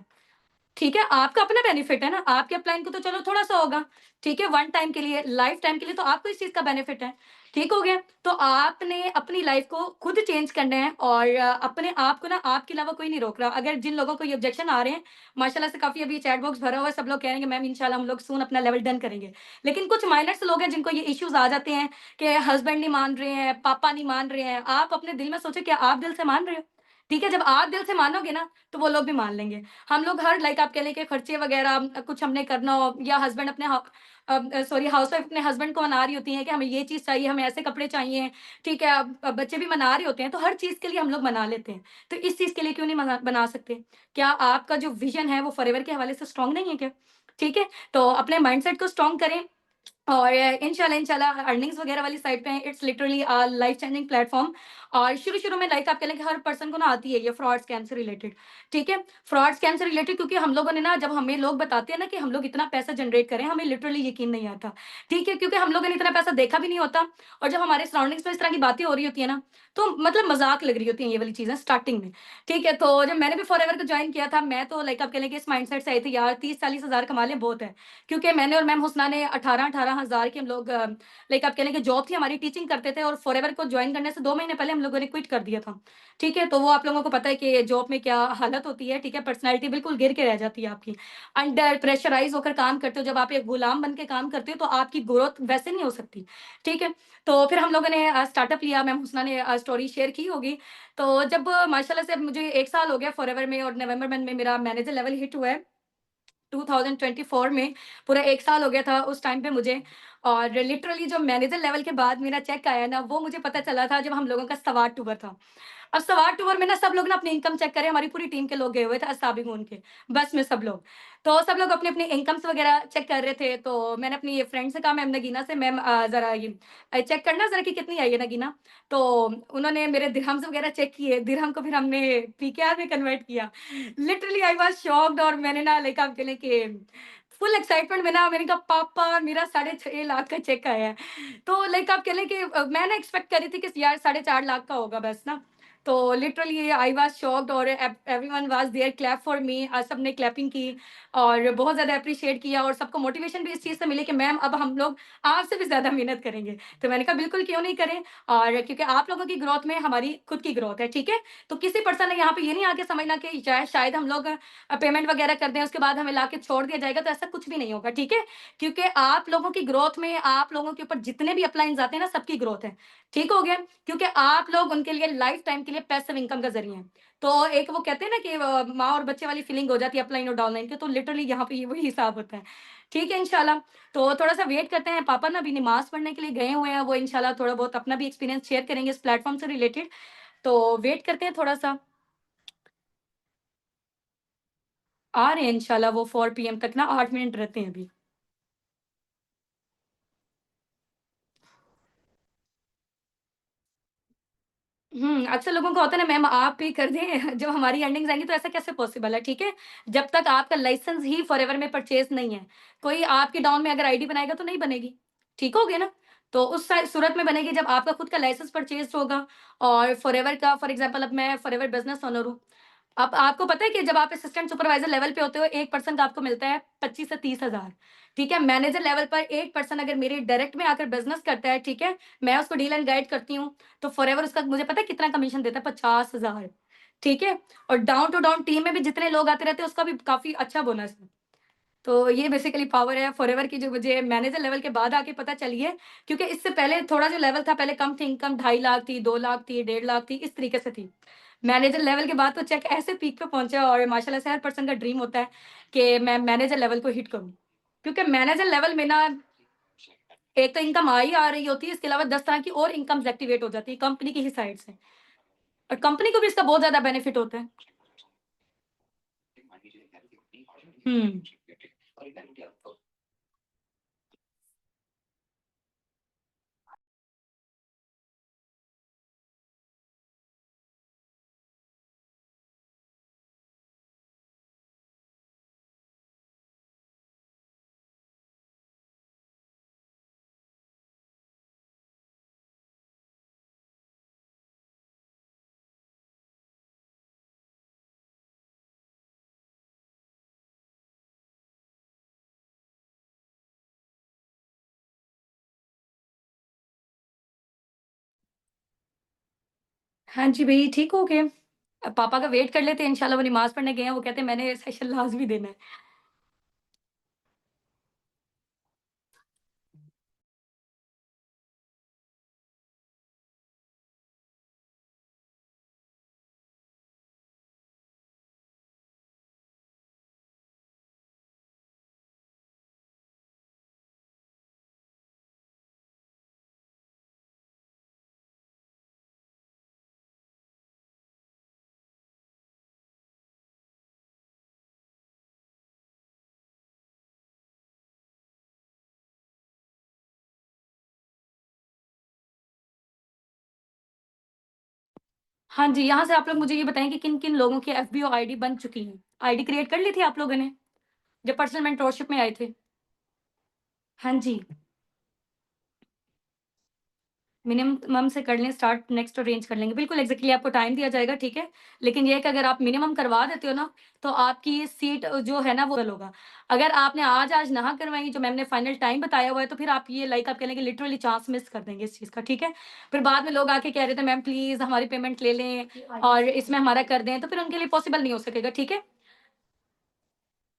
ठीक है, आपका अपना बेनिफिट है ना, आपके अपलाइन को तो चलो थोड़ा-सा होगा, ठीक है, वन टाइम के लिए, लाइफ टाइम के लिए तो आपको इस चीज़ का बेनिफिट है, ठीक हो गया? तो आपने अपनी लाइफ को खुद चेंज करना है और अपने आप को ना, आपके अलावा कोई नहीं रोक रहा। अगर जिन लोगों को ये ऑब्जेक्शन आ रहे हैं, माशाल्लाह से काफ़ी अभी चैट बॉक्स भरा हुआ है, सब लोग कह रहे हैं कि मैम इंशाल्लाह हम लोग सून अपना लेवल डन करेंगे। लेकिन कुछ माइनर्स लोग हैं जिनको ये इश्यूज़ आ जाते हैं कि हस्बैंड नहीं मान रहे हैं, पापा नहीं मान रहे हैं। आप अपने दिल में सोचो, क्या आप दिल से मान रहे हो? ठीक है, जब आप दिल से मानोगे ना, तो वो लोग भी मान लेंगे। हम लोग हर लाइक आप कह लें कि खर्चे वगैरह कुछ हमने करना हो या हस्बैंड अपने सॉरी हाउसवाइफ अपने हस्बैंड को मना रही होती हैं कि हमें ये चीज़ चाहिए, हमें ऐसे कपड़े चाहिए, ठीक है? अब बच्चे भी मना रहे होते हैं, तो हर चीज़ के लिए हम लोग मना लेते हैं। तो इस चीज़ के लिए क्यों नहीं बना सकते? क्या आपका जो विज़न है वो फॉरएवर के हवाले से स्ट्रॉन्ग नहीं है क्या? ठीक है? तो अपने माइंडसेट को स्ट्रॉन्ग करें और इंशाल्लाह इंशाल्लाह अर्निंग्स वगैरह वाली साइड पे है, it's literally life changing platform. और शुरू-शुरू में लाइक आप कह लें कि हर पर्सन को ना आती है ये फ्रॉड स्कैम से रिलेटेड, ठीक है? फ्रॉड स्कैम से रिलेटेड क्योंकि हम लोगों ने ना जब हमें लोग बताते हैं ना कि हम लोग इतना पैसा जनरेट करें, हमें लिटरली यकीन नहीं आता, ठीक है? क्योंकि हम लोगों ने इतना पैसा देखा भी नहीं होता और जब हमारे सराउंडिंग्स में इस तरह की बातें हो रही होती है ना, तो मतलब मज़ाक लग रही होती है ये वाली चीज़ें स्टार्टिंग में, ठीक है? तो जब मैंने भी फॉरएवर को जॉइन किया था, मैं तो लाइक आप कह लें कि इस माइंडसेट से आई थी यार 30-40 हज़ार कमा लें बहुत है। क्योंकि मैंने और मैम हुस्ना ने 18-18 हज़ार के हम लोग लाइक आप कह लें कि जॉब थी हमारी टीचिंग करते थे और फॉरएवर को जॉइन करने से 2 महीने पहले हम लोगों ने क्विट कर दिया था। ठीक है? तो वो आप लोगों को पता है कि जॉब में क्या हालत होती है, ठीक है? पर्सनैलिटी बिल्कुल गिर के रह जाती है आपकी। अंडर प्रेशराइज़ होकर काम करते हो, जब आप एक गुलाम बन के काम करते हो तो आपकी ग्रोथ वैसे नहीं हो सकती। ठीक है? तो फिर हम लोगों ने स्टार्टअप लिया, मैम हुस्ना ने स्टोरी शेयर की होगी। तो जब माशाल्लाह से अब मुझे 1 साल हो गया फॉरएवर में और नवंबर मंथ में मेरा मैनेजर लेवल हिट हुआ है। 2024 में पूरा 1 साल हो गया था उस टाइम पे मुझे और लिटरली जो मैनेजर लेवल के बाद मेरा चेक आया ना, वो मुझे पता चला था जब हम लोगों का सवार टूर था। अब सवार टूर में ना सब लोग ना अपनी इनकम चेक करें, हमारी पूरी टीम के लोग गए हुए थे असाबिगून के, बस में सब लोग। तो सब लोग अपनी-अपनी इनकम्स वगैरह चेक कर रहे थे, तो मैंने अपनी फ्रेंड से कहा मैम नगीना से मैम ज़रा ये चेक करना ज़रा कि कितनी आई है नगीना। तो उन्होंने मेरे दिरहम्स वगैरह चेक किए, दिरहम को फिर हमने पीकेआर में कन्वर्ट किया। लिटरली आई वाज़ शॉक्ड और मैंने ना लाइक आप कह लें कि फुल एक्साइटमेंट में ना मैंने कहा पापा मेरा 6.5 लाख का चेक आया है। तो लाइक आप कह लें कि मैं ना एक्सपेक्ट कर रही थी कि यार 4.5 लाख का होगा बस ना। तो लिटरली आई वाज़ शॉक्ड और everyone was there clap for me सबने क्लैपिंग की और बहुत ज़्यादा एप्रिशिएट किया और सबको मोटिवेशन भी इस चीज़ से मिली कि मैम अब हम लोग आपसे भी ज़्यादा मेहनत करेंगे। तो मैंने कहा बिल्कुल क्यों नहीं करें और क्योंकि आप लोगों की ग्रोथ में हमारी खुद की ग्रोथ है, ठीक है? तो किसी पर्सन ने यहाँ पे ये नहीं आके समझना कि शायद हम लोग पेमेंट वगैरह कर दें, उसके बाद हमें लाके छोड़ दिया जाएगा, तो ऐसा कुछ भी नहीं होगा, ठीक है? क्योंकि आप लोगों की ग्रोथ में आप लोगों के ऊपर जितने भी अपलाइन्स आते हैं ना, सबकी ग्रोथ है। ठीक हो गया? क्योंकि आप लोग उनके लिए लाइफ टाइम के लिए पैसिव इनकम का ज़रिया हैं। तो एक वो कहते हैं ना कि माँ और बच्चे वाली फीलिंग हो जाती है अपलाइन और डाउनलाइन की, तो लिटरली यहाँ पे ये वही हिसाब होता है। ठीक है इंशाल्लाह, तो थोड़ा-सा वेट करते हैं, पापा ना अभी नमाज़ पढ़ने के लिए गए हुए हैं, वो इंशाल्लाह थोड़ा बहुत अपना भी एक्सपीरियंस शेयर करेंगे इस प्लेटफ़ॉर्म से रिलेटेड, तो वेट करते हैं थोड़ा-सा। आ रहे हैं इंशाल्लाह वो 4 पीएम तक ना 8 मिनट रहते हैं अभी। अक्सर लोगों का होता है ना मैम आप पे कर दें जब हमारी अर्निंग्स आएँगी तो ऐसा कैसे पॉसिबल है, ठीक है? जब तक आपका लाइसेंस ही फॉरएवर में परचेज़ नहीं है, कोई आपके डाउन में अगर आईडी बनाएगा तो नहीं बनेगी, ठीक हो गया ना? तो उस सूरत में बनेगी जब आपका खुद का लाइसेंस परचेज़्ड होगा और फॉरएवर का फॉर एग्ज़ाम्पल अब मैं फॉरएवर बिज़नेस ओनर हूँ। अब आपको पता है कि जब आप असिस्टेंट सुपरवाइज़र लेवल पे होते हो, 1 पर्सन का आपको मिलता है 25 से 30,000 ठीक है? मैनेजर लेवल पर 1 पर्सन अगर मेरे डायरेक्ट में आकर बिज़नेस करता है, ठीक है? मैं उसको डील एंड गाइड करती हूँ, तो फॉरएवर उसका मुझे पता है कितना कमीशन देता है 50,000 ठीक है? और डाउन टू डाउन टीम में भी जितने लोग आते रहते हैं उसका भी काफ़ी अच्छा बोनस है। तो ये बेसिकली पावर है फॉरएवर की जो मुझे मैनेजर लेवल के बाद आके पता चली है, क्योंकि इससे पहले थोड़ा जो लेवल था पहले कम थी इनकम 2.5 लाख थी, 2 लाख थी, 1.5 लाख थी, इस तरीके से थी। मैनेजर लेवल के बाद तो चेक ऐसे पीक पे पहुँचा और माशाल्लाह से हर पर्सन का ड्रीम होता है कि मैं मैनेजर लेवल को हिट करूँ। क्योंकि मैनेजर लेवल में ना एक तो इनकम आ रही होती है, इसके अलावा 10 तरह की और इनकम्स एक्टिवेट हो जाती है कंपनी की ही साइड से और कंपनी को भी इसका बहुत ज़्यादा बेनिफिट होता है। हुँ। हाँ जी, भई ठीक हो गए। अब पापा का वेट कर लेते हैं इंशाल्लाह वो नमाज़ पढ़ने गए हैं, वो कहते हैं मैंने सेशन लाज़मी देना है। हाँ जी, यहाँ से आप लोग मुझे ये बताएँ कि किन-किन लोगों की एफबीओ आईडी बन चुकी है? आईडी क्रिएट कर ली थी आप लोगों ने, जब पर्सनल मेंटोरशिप में आए थे? हाँ जी, मिनिमम से कर लें स्टार्ट, नेक्स्ट अरेंज कर लेंगे। बिल्कुल एग्ज़ैक्टली आपको टाइम दिया जाएगा, ठीक है? लेकिन ये है कि अगर आप मिनिमम करवा देते हो ना, तो आपकी ये सीट जो है ना वो फ़िल होगा। अगर आपने आज ना करवाई, जो मैम ने फाइनल टाइम बताया हुआ है, तो फिर आप ये लाइक आप कह लें कि लिटरली चांस मिस कर देंगे इस चीज़ का, ठीक है? फिर बाद में लोग आके कह रहे थे, "मैम प्लीज़ हमारी पेमेंट ले लें और इसमें हमारा कर दें।" तो फिर उनके लिए पॉसिबल नहीं हो सकेगा, ठीक है?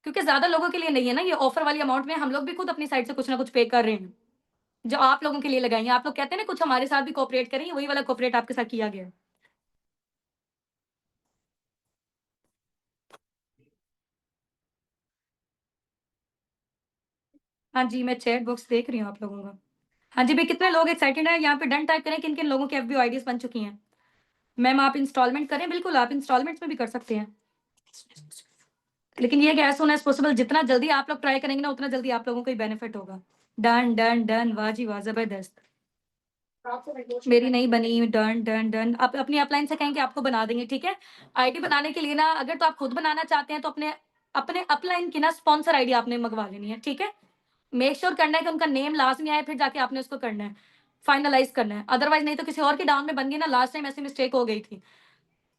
क्योंकि ज़्यादा लोगों के लिए नहीं है ना ये ऑफ़र वाली अमाउंट में, हम लोग भी खुद अपनी साइड से कुछ ना कुछ पे कर रहे हैं, जो आप लोगों के लिए लगाई हैं। आप लोग कहते हैं ना कुछ हमारे साथ भी कोऑपरेट करें, वही वाला कोऑपरेट आपके साथ किया गया है। हाँ जी, मैं चैट बॉक्स देख रही हूँ आप लोगों का। हाँ जी, भई कितने लोग एक्साइटेड हैं? यहाँ पे डन टाइप करें, किन-किन लोगों की एफबीओ आईडीज़ बन चुकी हैं। मैम आप इंस्टॉलमेंट करें, बिल्कुल आप इंस्टॉलमेंट्स में भी कर सकते हैं। लेकिन ये है कि एज़ सून एज़ पॉसिबल जितना जल्दी आप लोग ट्राई करेंगे ना, उतना जल्दी आप लोगों को ही बेनिफिट होगा। डन, डन, डन, वाह जी वाह! ज़बरदस्त। मेरी नहीं बनी, डन, डन, डन। आप अपनी अपलाइन से कहें कि आपको बना देंगे, ठीक है? आईडी बनाने के लिए ना अगर तो आप खुद बनाना चाहते हैं, तो अपने अपने अपलाइन की ना स्पॉन्सर आईडी आपने मँगवा लेनी है, ठीक है? मेक श्योर करना है कि उनका नेम लाज़मी आए, फिर जाके आपने उसको करना है, फाइनलाइज़ करना है। अदरवाइज़ नहीं तो किसी और के डाउन में बन गई ना, लास्ट टाइम ऐसी मिस्टेक हो गई थी।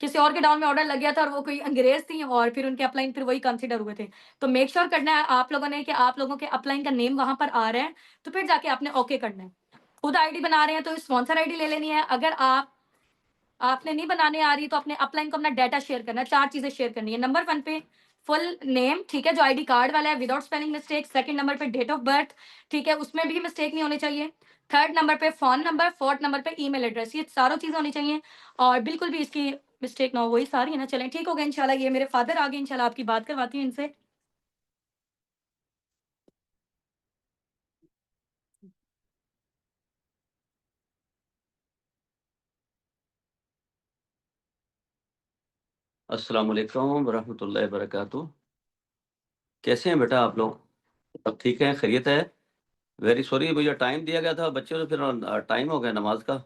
किसी और के डाउन में ऑर्डर लग गया था और वो कोई अंग्रेज़ थी और फिर उनके अपलाइन फिर वही कंसीडर हुए थे। तो मेक श्योर करना है आप लोगों ने कि आप लोगों के अपलाइन का नेम वहाँ पर आ रहा है, तो फिर जाके आपने ओके करना है। खुद आईडी बना रहे हैं तो स्पॉन्सर आईडी ले लेनी है। अगर आपने नहीं बनाने आ रही तो अपने अपलाइन को अपना डाटा शेयर करना है, 4 चीज़ें शेयर करनी है। नंबर 1 पे फुल नेम, ठीक है, जो आईडी कार्ड वाला है without spelling mistake. Second number पे डेट ऑफ बर्थ, ठीक है, उसमें भी मिस्टेक नहीं होनी चाहिए। थर्ड नंबर पे फ़ोन नंबर, फोर्थ नंबर पे ईमेल एड्रेस, ये चारों चीज़ें होनी चाहिए और बिल्कुल भी इसकी मिस्टेक ना हो। वही सारी है ना, चलें ठीक हो गया इंशाल्लाह। ये मेरे फादर आ गए, इंशाल्लाह आपकी बात करवाती हूँ इनसे। अस्सलाम वालेकुम वरहमतुल्लाहि वबरकातुहू। कैसे हैं बेटा आप लोग? सब ठीक हैं, खैरियत है? वेरी सॉरी, मुझे टाइम दिया गया था बच्चों से, फिर टाइम हो गया नमाज का।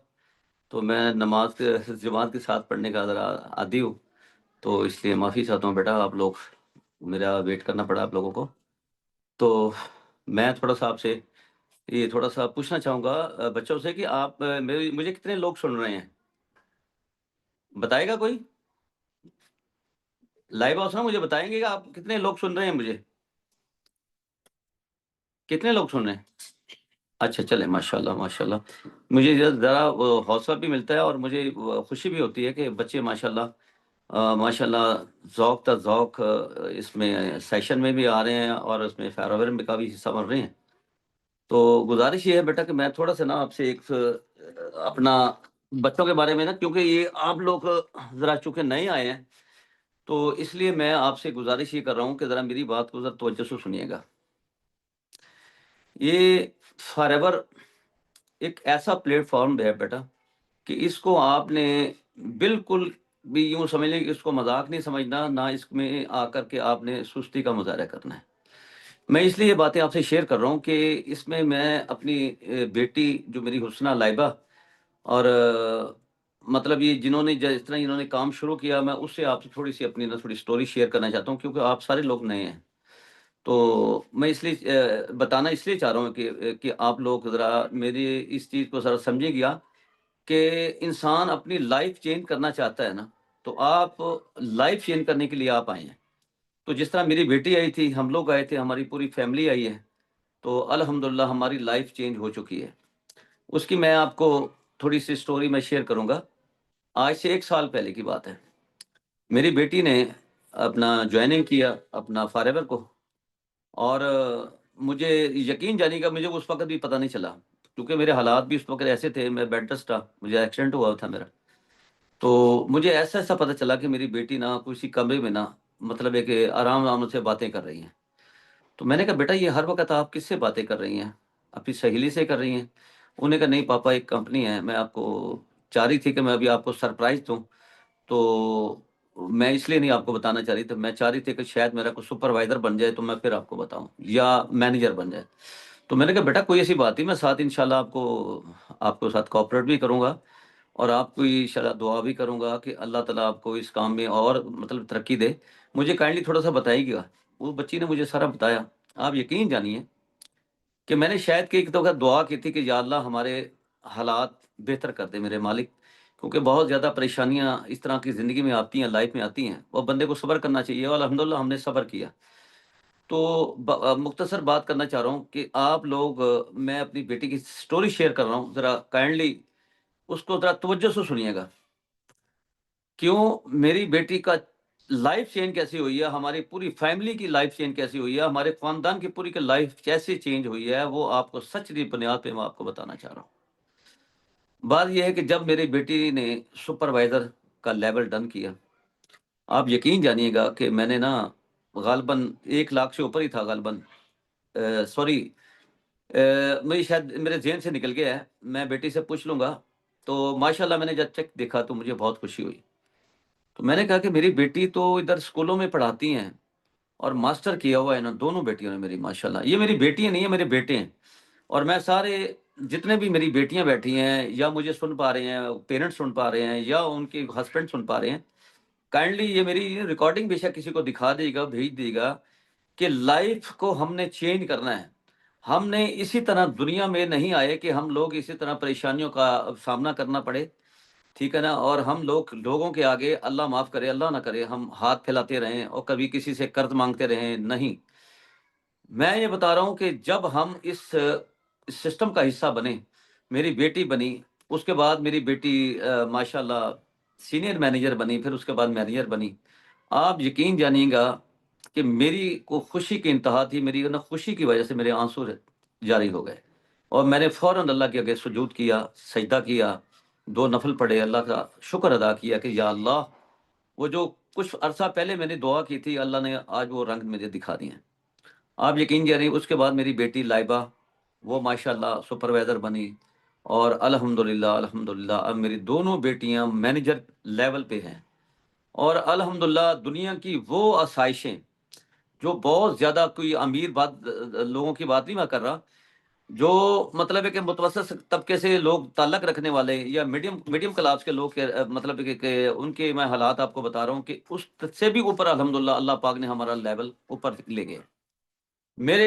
तो मैं नमाज के जमात के साथ पढ़ने का ज़रा आदी हूँ, तो इसलिए माफ़ी चाहता हूँ बेटा, आप लोग मेरा वेट करना पड़ा आप लोगों को। तो मैं थोड़ा-सा आपसे ये थोड़ा-सा पूछना चाहूँगा बच्चों से कि आप मेरी मुझे कितने लोग सुन रहे हैं? बताएगा कोई? लाइव हाउस ना मुझे बताएँगे कि आप कितने लोग सुन रहे हैं मुझे? कितने लोग सुन रहे हैं? अच्छा, चलें माशाल्लाह, माशाल्लाह। मुझे ज़रा वो हौसला भी मिलता है और मुझे खुशी भी होती है कि बच्चे माशाल्लाह माशाल्लाह ज़ौक़ इसमें सेशन में भी आ रहे हैं और उसमें फेयरवेल में का भी हिस्सा बन रहे हैं। तो गुज़ारिश ये है बेटा कि मैं थोड़ा-सा ना आपसे एक अपना बच्चों के बारे में ना, क्योंकि ये आप लोग ज़रा चूँकि नए आए हैं, तो इसलिए मैं आपसे गुज़ारिश ये कर रहा हूँ कि ज़रा मेरी बात को ज़रा तवज्जो से सुनिएगा। ये फॉरएवर एक ऐसा प्लेटफ़ॉर्म है बेटा कि इसको आपने बिल्कुल भी यूँ समझ लें कि इसको मज़ाक नहीं समझना, ना इसमें आकर के आपने सुस्ती का मुज़ाहरा करना है। मैं इसलिए ये बातें आपसे शेयर कर रहा हूँ कि इसमें मैं अपनी बेटी जो मेरी हुस्ना लाइबा और मतलब ये जिन्होंने जिस तरह इन्होंने काम शुरू किया, मैं उससे आपसे थोड़ी-सी अपनी ना थोड़ी स्टोरी शेयर करना चाहता हूँ, क्योंकि आप सारे लोग नए हैं। तो मैं इसलिए बताना इसलिए चाह रहा हूँ कि आप लोग ज़रा मेरी इस चीज़ को ज़रा समझिएगा कि इंसान अपनी लाइफ़ चेंज करना चाहता है ना, तो आप लाइफ़ चेंज करने के लिए आप आए हैं। तो जिस तरह मेरी बेटी आई थी, हम लोग आए थे, हमारी पूरी फैमिली आई है, तो अल्हम्दुलिल्लाह हमारी लाइफ़ चेंज हो चुकी है। उसकी मैं आपको थोड़ी-सी स्टोरी मैं शेयर करूँगा। आज से 1 साल पहले की बात है। मेरी बेटी ने अपना जॉइनिंग किया अपना फॉरएवर को, और मुझे यकीन जानिएगा मुझे उस वक़्त भी पता नहीं चला, क्योंकि मेरे हालात भी उस वक़्त ऐसे थे, मैं बेड रेस्ट था, मुझे एक्सीडेंट हुआ था मेरा। तो मुझे ऐसा-ऐसा पता चला कि मेरी बेटी ना किसी कमरे में ना मतलब है कि आराम-आराम से बातें कर रही हैं। तो मैंने कहा, बेटा ये हर वक़्त आप किससे बातें कर रही हैं? अपनी सहेली से कर रही हैं? उन्होंने कहा, नहीं पापा एक कंपनी है, मैं आपको चाह रही थी कि मैं अभी आपको सरप्राइज़ दूँ, तो मैं इसलिए नहीं आपको बताना चाह रही थी, मैं चाह रही थी कि शायद मेरा कोई सुपरवाइज़र बन जाए तो मैं फिर आपको बताऊँ या मैनेजर बन जाए। तो मैंने कहा, बेटा कोई ऐसी बात नहीं, मैं साथ इंशाल्लाह आपको आपके साथ कोऑपरेट भी करूँगा और आपको इंशाल्लाह दुआ भी करूँगा कि अल्लाह ताला आपको इस काम में और मतलब तरक्की दे। मुझे काइंडली थोड़ा-सा बताइएगा। वो बच्ची ने मुझे सारा बताया। आप यकीन जानिए कि मैंने शायद कि एक दफ़ा दुआ की थी कि या अल्लाह हमारे हालात बेहतर कर दे मेरे मालिक, क्योंकि बहुत ज़्यादा परेशानियाँ इस तरह की ज़िंदगी में आती हैं, लाइफ़ में आती हैं और बंदे को सब्र करना चाहिए और अल्हम्दुलिल्लाह हमने सब्र किया। तो मुख्तसर बात करना चाह रहा हूँ कि आप लोग मैं अपनी बेटी की स्टोरी शेयर कर रहा हूँ, ज़रा काइंडली उसको ज़रा तवज्जो से सुनिएगा। क्यों मेरी बेटी का लाइफ़ चेंज कैसे हुई है, हमारी पूरी फैमिली की लाइफ़ चेंज कैसे हुई है, हमारे ख़ानदान की पूरी की लाइफ़ कैसे चेंज हुई है, वो आपको सच की बुनियाद पे मैं आपको बताना चाह रहा हूँ। बात ये है कि जब मेरी बेटी ने सुपरवाइज़र का लेवल डन किया, आप यकीन जानिएगा कि मैंने ना ग़ालिबन 1 लाख से ऊपर ही था ग़ालिबन सॉरी मेरी शायद मेरे ज़हन से निकल गया है, मैं बेटी से पूछ लूँगा। तो माशाल्लाह मैंने जब चेक देखा तो मुझे बहुत खुशी हुई। तो मैंने कहा कि मेरी बेटी तो इधर स्कूलों में पढ़ाती हैं और मास्टर किया हुआ है ना दोनों बेटियों ने मेरी माशाल्लाह। ये मेरी बेटियाँ नहीं है, मेरे बेटे हैं। और मैं सारे जितने भी मेरी बेटियाँ बैठी हैं या मुझे सुन पा रहे हैं, पेरेंट्स सुन पा रहे हैं या उनके हस्बैंड सुन पा रहे हैं, काइंडली ये मेरी रिकॉर्डिंग बेशक किसी को दिखा देगा, भेज देगा कि लाइफ़ को हमने चेंज करना है। हमने इसी तरह दुनिया में नहीं आए कि हम लोग इसी तरह परेशानियों का सामना करना पड़े, ठीक है ना? और हम लोग लोगों के आगे अल्लाह माफ़ करे, अल्लाह ना करे हम हाथ फैलाते रहें और कभी किसी से कर्ज़ माँगते रहें, नहीं। मैं ये बता रहा हूँ कि जब हम इस सिस्टम का हिस्सा बने, मेरी बेटी बनी, उसके बाद मेरी बेटी माशाल्लाह सीनियर मैनेजर बनी, फिर उसके बाद मैनेजर बनी। आप यकीन जानिएगा कि मेरी को खुशी की इंतहा थी, मेरी ना खुशी की वजह से मेरे आँसू जारी हो गए और मैंने फ़ौरन अल्लाह के आगे सुजूद किया, सजदा किया, 2 नफ़ल पढ़े, अल्लाह का शुक्र अदा किया कि या अल्लाह, वो जो कुछ अरसा पहले मैंने दुआ की थी, अल्लाह ने आज वो रंग मुझे दिखा दिए हैं। आप यकीन जानिए उसके बाद मेरी बेटी लाइबा, वो माशाल्लाह सुपरवाइज़र बनी और अल्हम्दुलिल्लाह, अल्हम्दुलिल्लाह अब मेरी दोनों बेटियाँ मैनेजर लेवल पे हैं और अल्हम्दुलिल्लाह दुनिया की वो आसाइशें, जो बहुत ज़्यादा कोई अमीर लोगों की बात नहीं मैं कर रहा, जो मतलब है कि मुतवस्सित तबके से लोग ताल्लुक़ रखने वाले या मीडियम मीडियम क्लास के लोग के मतलब कि उनके मैं हालात आपको बता रहा हूँ कि उससे भी ऊपर अल्हम्दुलिल्लाह अल्लाह पाक ने हमारा लेवल ऊपर ले गए। मेरे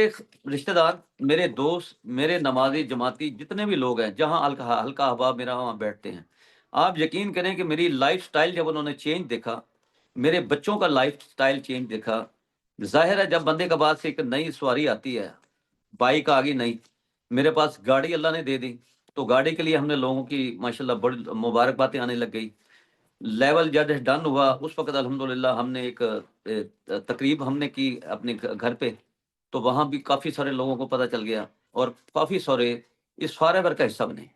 रिश्तेदार, मेरे दोस्त, मेरे नमाज़ी जमाती जितने भी लोग हैं, जहाँ हल्का हल्का अहबाब मेरा वहाँ बैठते हैं। आप यकीन करें कि मेरी लाइफ़स्टाइल जब उन्होंने चेंज देखा, मेरे बच्चों का लाइफ़स्टाइल चेंज देखा, ज़ाहिर है जब बंदे के पास एक नई सवारी आती है, बाइक आ गई नई, मेरे पास गाड़ी अल्लाह ने दे दी, तो गाड़ी के लिए हमने लोगों की माशाल्लाह बड़ी मुबारकबादें आने लग गई। लेवल जब डन हुआ, उस वक़्त अल्हम्दुलिल्लाह हमने एक तकरीब हमने की अपने घर पे, तो वहाँ भी काफ़ी सारे लोगों को पता चल गया और काफ़ी सारे इस फॉरएवर का हिस्सा बने।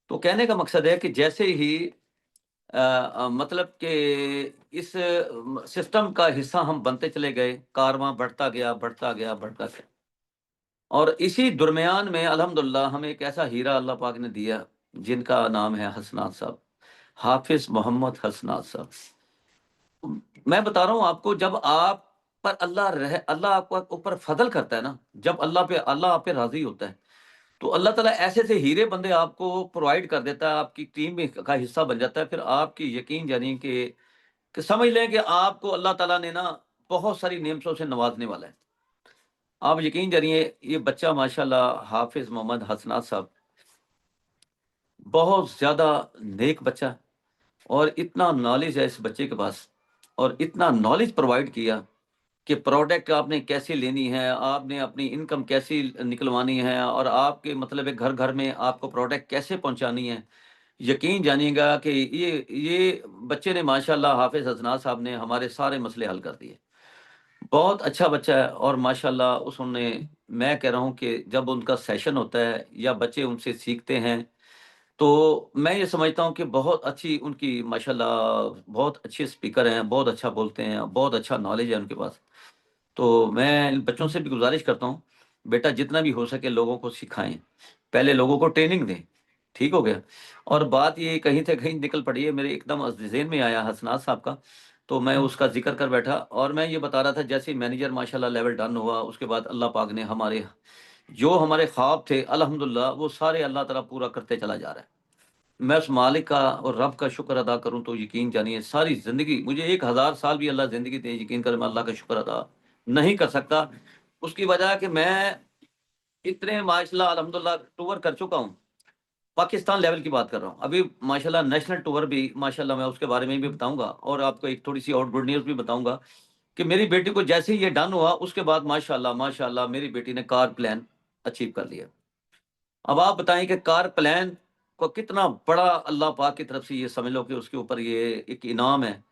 तो कहने का मकसद है कि जैसे ही मतलब कि इस सिस्टम का हिस्सा हम बनते चले गए, कारवां बढ़ता गया, बढ़ता गया, बढ़ता गया और इसी दरमियान में अल्हम्दुलिल्लाह हमें एक ऐसा हीरा अल्लाह पाक ने दिया, जिनका नाम है हसनात साहब, हाफ़िज़ मोहम्मद हसनात साहब। मैं बता रहा हूँ आपको जब आप पर अल्लाह आपको ऊपर फ़ज़ल करता है ना, जब अल्लाह आप पे राज़ी होता है, तो अल्लाह ताला ऐसे-ऐसे हीरे बंदे आपको प्रोवाइड कर देता है, आपकी टीम में का हिस्सा बन जाता है, फिर आपकी यकीन जानिए कि समझ लें कि आपको अल्लाह ताला ने ना बहुत सारी नेमतों से नवाज़ने वाला है। आप यकीन जानिए ये बच्चा माशाल्लाह हाफ़िज़ मोहम्मद हसनात साहब, बहुत ज़्यादा नेक बच्चा है और इतना नॉलेज है इस बच्चे के पास और इतना नॉलेज प्रोवाइड किया कि प्रोडक्ट आपने कैसे लेनी है, आपने अपनी इनकम कैसी निकलवानी है और आपके मतलब है घर-घर में आपको प्रोडक्ट कैसे पहुँचानी है। यकीन जानिएगा कि ये बच्चे ने माशाल्लाह हाफ़िज़ हसनात साहब ने हमारे सारे मसले हल कर दिए। बहुत अच्छा बच्चा है और माशाल्लाह उसने मैं कह रहा हूँ कि जब उनका सेशन होता है या बच्चे उनसे सीखते हैं, तो मैं ये समझता हूँ कि बहुत अच्छी उनकी माशाल्लाह बहुत अच्छे स्पीकर हैं, बहुत अच्छा बोलते हैं, बहुत अच्छा नॉलेज है उनके पास। तो मैं इन बच्चों से भी गुज़ारिश करता हूँ, बेटा जितना भी हो सके लोगों को सिखाएँ। पहले लोगों को ट्रेनिंग दें, ठीक हो गया? और बात ये कहीं से कहीं निकल पड़ी है, मेरे एकदम ज़हन में आया हसनात साहब का, तो मैं उसका ज़िक्र कर बैठा और मैं ये बता रहा था जैसे ही मैनेजर माशाल्लाह लेवल डन हुआ, उसके बाद अल्लाह पाक ने जो हमारे ख्वाब थे अल्हम्दुलिल्लाह वो सारे अल्लाह ताला पूरा करते चला जा रहा है। मैं उस मालिक का और रब का शुक्र अदा करूं तो यकीन जानिए सारी ज़िंदगी, मुझे 1000 साल भी अल्लाह ज़िंदगी दे, यकीन करें मैं अल्लाह का शुक्र अदा नहीं कर सकता। उसकी वजह है कि मैं इतने माशाल्लाह अल्हम्दुलिल्लाह टूर कर चुका हूँ। पाकिस्तान लेवल की बात कर रहा हूँ। अभी माशाल्लाह नेशनल टूर भी माशाल्लाह मैं उसके बारे में भी बताऊँगा और आपको एक थोड़ी-सी और गुड न्यूज़ भी बताऊँगा कि मेरी बेटी को जैसे ही ये डन हुआ, उसके बाद माशाल्लाह माशाल्लाह मेरी बेटी ने कार प्लान अचीव कर लिया। अब आप बताएँ कि कार प्लान को कितना बड़ा अल्लाह पाक की तरफ से ये समझ लो कि उसके ऊपर ये एक इनाम है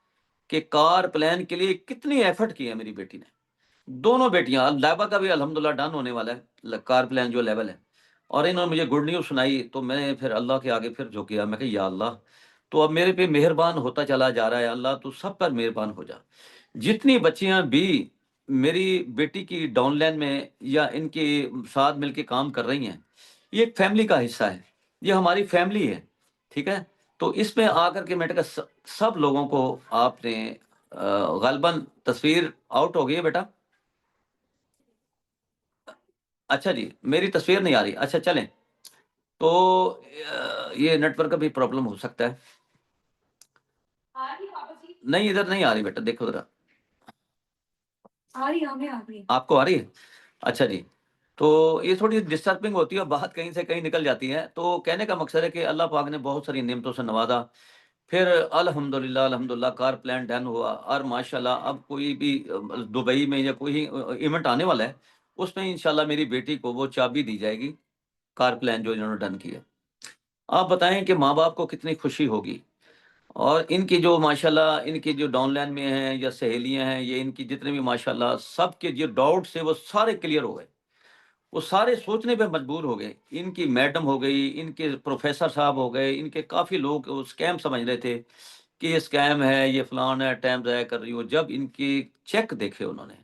कि कार प्लान के लिए कितनी एफर्ट की है मेरी बेटी ने। दोनों बेटियाँ, लैबा का भी अल्हम्दुलिल्लाह डन होने वाला है, कार प्लान जो लेवल है। और इन्होंने मुझे गुड न्यूज़ सुनाई तो मैं फिर अल्लाह के आगे फिर झुक गया। मैं कहा या अल्लाह, तो अब मेरे पे मेहरबान होता चला जा रहा है। अल्लाह तू सब पर मेहरबान हो जा। जितनी बच्चियाँ भी मेरी बेटी की डाउनलाइन में या इनके साथ मिलके काम कर रही हैं, ये एक फैमिली का हिस्सा है। ये हमारी फैमिली है, ठीक है? तो इसमें आकर के मैंने कहा सब लोगों को आपने ग़ालिबन तस्वीर आउट हो गई है बेटा? अच्छा जी, मेरी तस्वीर नहीं आ रही। अच्छा चलें, तो ये नेटवर्क का भी प्रॉब्लम हो सकता है। आ रही है पापा जी? नहीं, इधर नहीं आ रही बेटा, देखो ज़रा। आ रही है, हमें आ रही है। आपको आ रही है? अच्छा जी। तो ये थोड़ी डिस्टर्बिंग होती है, बात कहीं से कहीं निकल जाती है। तो कहने का मकसद है कि अल्लाह पाक ने बहुत सारी नेमतों से नवाज़ा। फिर अल्हम्दुलिल्लाह अल्हम्दुलिल्लाह कार प्लान डन हुआ और माशाल्लाह अब कोई भी दुबई में या कोई इवेंट आने वाला है, उसमें इंशाल्लाह मेरी बेटी को वो चाबी दी जाएगी, कार प्लान जो इन्होंने डन किया। आप बताएँ कि माँ-बाप को कितनी खुशी होगी। और इनकी जो माशाल्लाह इनकी जो डाउनलाइन में हैं या सहेलियाँ हैं, ये इनकी जितने भी माशाल्लाह सबके जो डाउट्स थे वो सारे क्लियर हो गए। वो सारे सोचने पे मजबूर हो गए। इनकी मैडम हो गई, इनके प्रोफ़ेसर साहब हो गए, इनके काफ़ी लोग वो स्कैम समझ रहे थे कि ये स्कैम है, ये फलान है, टाइम ज़ाया कर रही हो। जब इनके चेक देखे उन्होंने,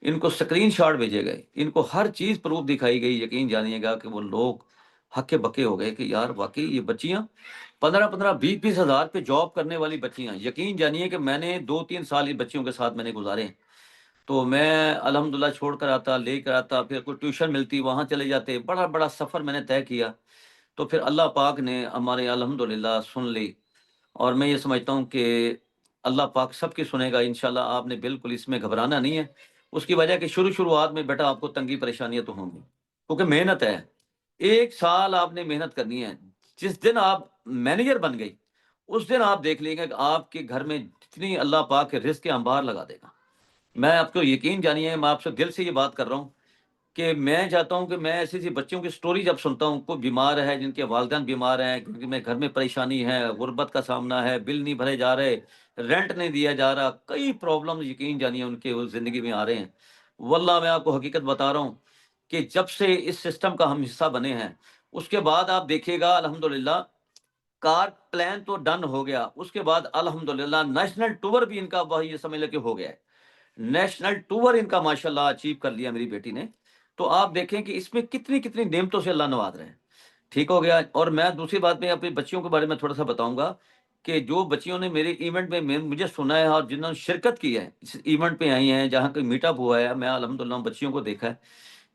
इनको स्क्रीनशॉट भेजे गए, इनको हर चीज़ प्रूफ़ दिखाई गई, यकीन जानिएगा कि वो लोग हक्के-बक्के हो गए कि यार वाक़ई ये बच्चियाँ 15-15, 20-20 हज़ार पे जॉब करने वाली बच्चियाँ, यकीन जानिए कि मैंने 2-3 साल इन बच्चियों के साथ मैंने गुज़ारे हैं। तो मैं अल्हम्दुलिल्लाह छोड़ कर आता, लेकर आता, फिर कोई ट्यूशन मिलती, वहाँ चले जाते। बड़ा-बड़ा सफ़र मैंने तय किया। तो फिर अल्लाह पाक ने हमारे अल्हम्दुलिल्लाह सुन ली और मैं ये समझता हूँ कि अल्लाह पाक सबकी सुनेगा इंशाल्लाह। आपने बिल्कुल इसमें घबराना नहीं है। उसकी वजह है कि शुरुआत में बेटा आपको तंगी परेशानियाँ तो होंगी, क्योंकि मेहनत है। 1 साल आपने मेहनत करनी है। जिस दिन आप मैनेजर बन गई, उस दिन आप देख लीजिएगा कि आपके घर में जितनी अल्लाह पाक के रिज़्क़ के अंबार लगा देगा। मैं आपको यकीन जानिए, मैं आपसे दिल से ये बात कर रहा हूँ कि मैं चाहता हूँ कि मैं ऐसी-ऐसी बच्चियों की स्टोरी जब सुनता हूँ, कोई बीमार है, जिनके वालिदैन बीमार हैं, क्योंकि मैं घर में परेशानी है, गुर्बत का सामना है, बिल नहीं भरे जा रहे, रेंट नहीं दिया जा रहा, कई प्रॉब्लम यकीन जानिए उनके उस ज़िंदगी में आ रहे हैं। वल्लाह मैं आपको हकीकत बता रहा हूँ कि जब से इस सिस्टम का हम हिस्सा बने हैं, उसके बाद आप देखिएगा अल्हम्दुलिल्लाह कार प्लान तो डन हो गया, उसके बाद अल्हम्दुलिल्लाह नेशनल टूर भी इनका वही ये समझ लो कि हो गया है। नेशनल टूर इनका माशाल्लाह अचीव कर लिया मेरी बेटी ने। तो आप देखें कि इसमें कितनी-कितनी नेमतों से अल्लाह नवाज़ रहे हैं। ठीक हो गया। और मैं दूसरी बात मैं अपनी बच्चियों के बारे में थोड़ा-सा बताऊँगा कि जो बच्चियों ने मेरे इवेंट में मुझे सुना है और जिन्होंने शिरकत की है, इस इवेंट पे आई हैं, जहाँ कोई मीटअप हुआ है, मैं अल्हम्दुलिल्लाह बच्चियों को देखा है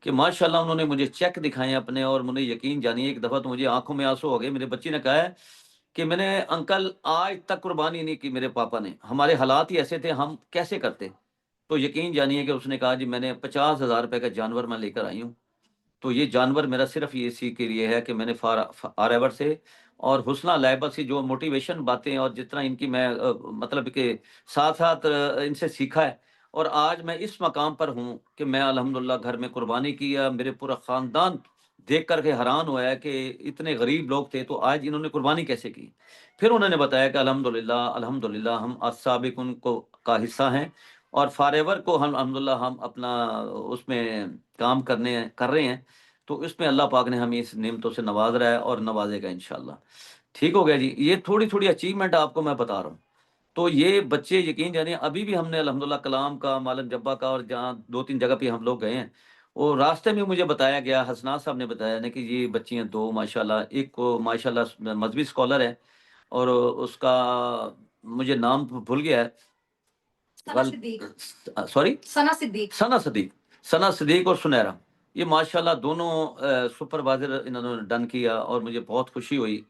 कि माशाल्लाह उन्होंने मुझे चेक दिखाए हैं अपने और मुझे यकीन जानिए एक दफ़ा तो मुझे आँखों में आँसू हो गए। मेरी बच्ची ने कहा है कि मैंने अंकल आज तक कुर्बानी नहीं की मेरे पापा ने, हमारे हालात ही ऐसे थे, हम कैसे करते? तो यकीन जानिए कि उसने कहा जी मैंने 50,000 रुपए का जानवर मैं लेकर आई हूँ। तो ये जानवर मेरा सिर्फ़ ये इसी के लिए है कि मैंने फॉरएवर से और हुस्ना लैबा से जो मोटिवेशन बातें और जितना इनकी मैं मतलब के साथ-साथ इनसे सीखा है और आज मैं इस मकाम पर हूँ कि मैं अल्हम्दुलिल्लाह घर में कुर्बानी की है। मेरे पूरा ख़ानदान देख कर के हैरान हुआ है कि इतने गरीब लोग थे, तो आज इन्होंने कुर्बानी कैसे की? फिर उन्होंने बताया कि अल्हम्दुलिल्लाह, अल्हम्दुलिल्लाह हम अस्साबिकुन को का हिस्सा हैं और फॉरएवर को हम अल्हम्दुलिल्लाह हम अपना उसमें काम कर रहे हैं। तो इसमें अल्लाह पाक ने हमें इस नेमतों से नवाज़ रहा है और नवाज़ेगा इंशाअल्लाह। ठीक हो गया जी। ये थोड़ी-थोड़ी अचीवमेंट आपको मैं बता रहा हूँ। तो ये बच्चे यकीन जानिए अभी भी हमने अल्हम्दुलिल्लाह कलाम का, मालन जब्बा का और जहाँ 2-3 जगह पे हम लोग गए हैं, वो रास्ते में मुझे बताया गया, हसनात साहब ने बताया ना कि ये बच्चियाँ 2 माशाल्लाह, एक को माशाल्लाह मज़हबी स्कॉलर है और उसका मुझे नाम भूल गया है। सना गल सिद्दीक। सॉरी? सना सिद्दीक। सना सदीक। सना सदीक और सुनैरा। ये माशाल्लाह दोनों सुपरवाइज़र इन्होंने डन किया और मुझे बहुत खुशी हुई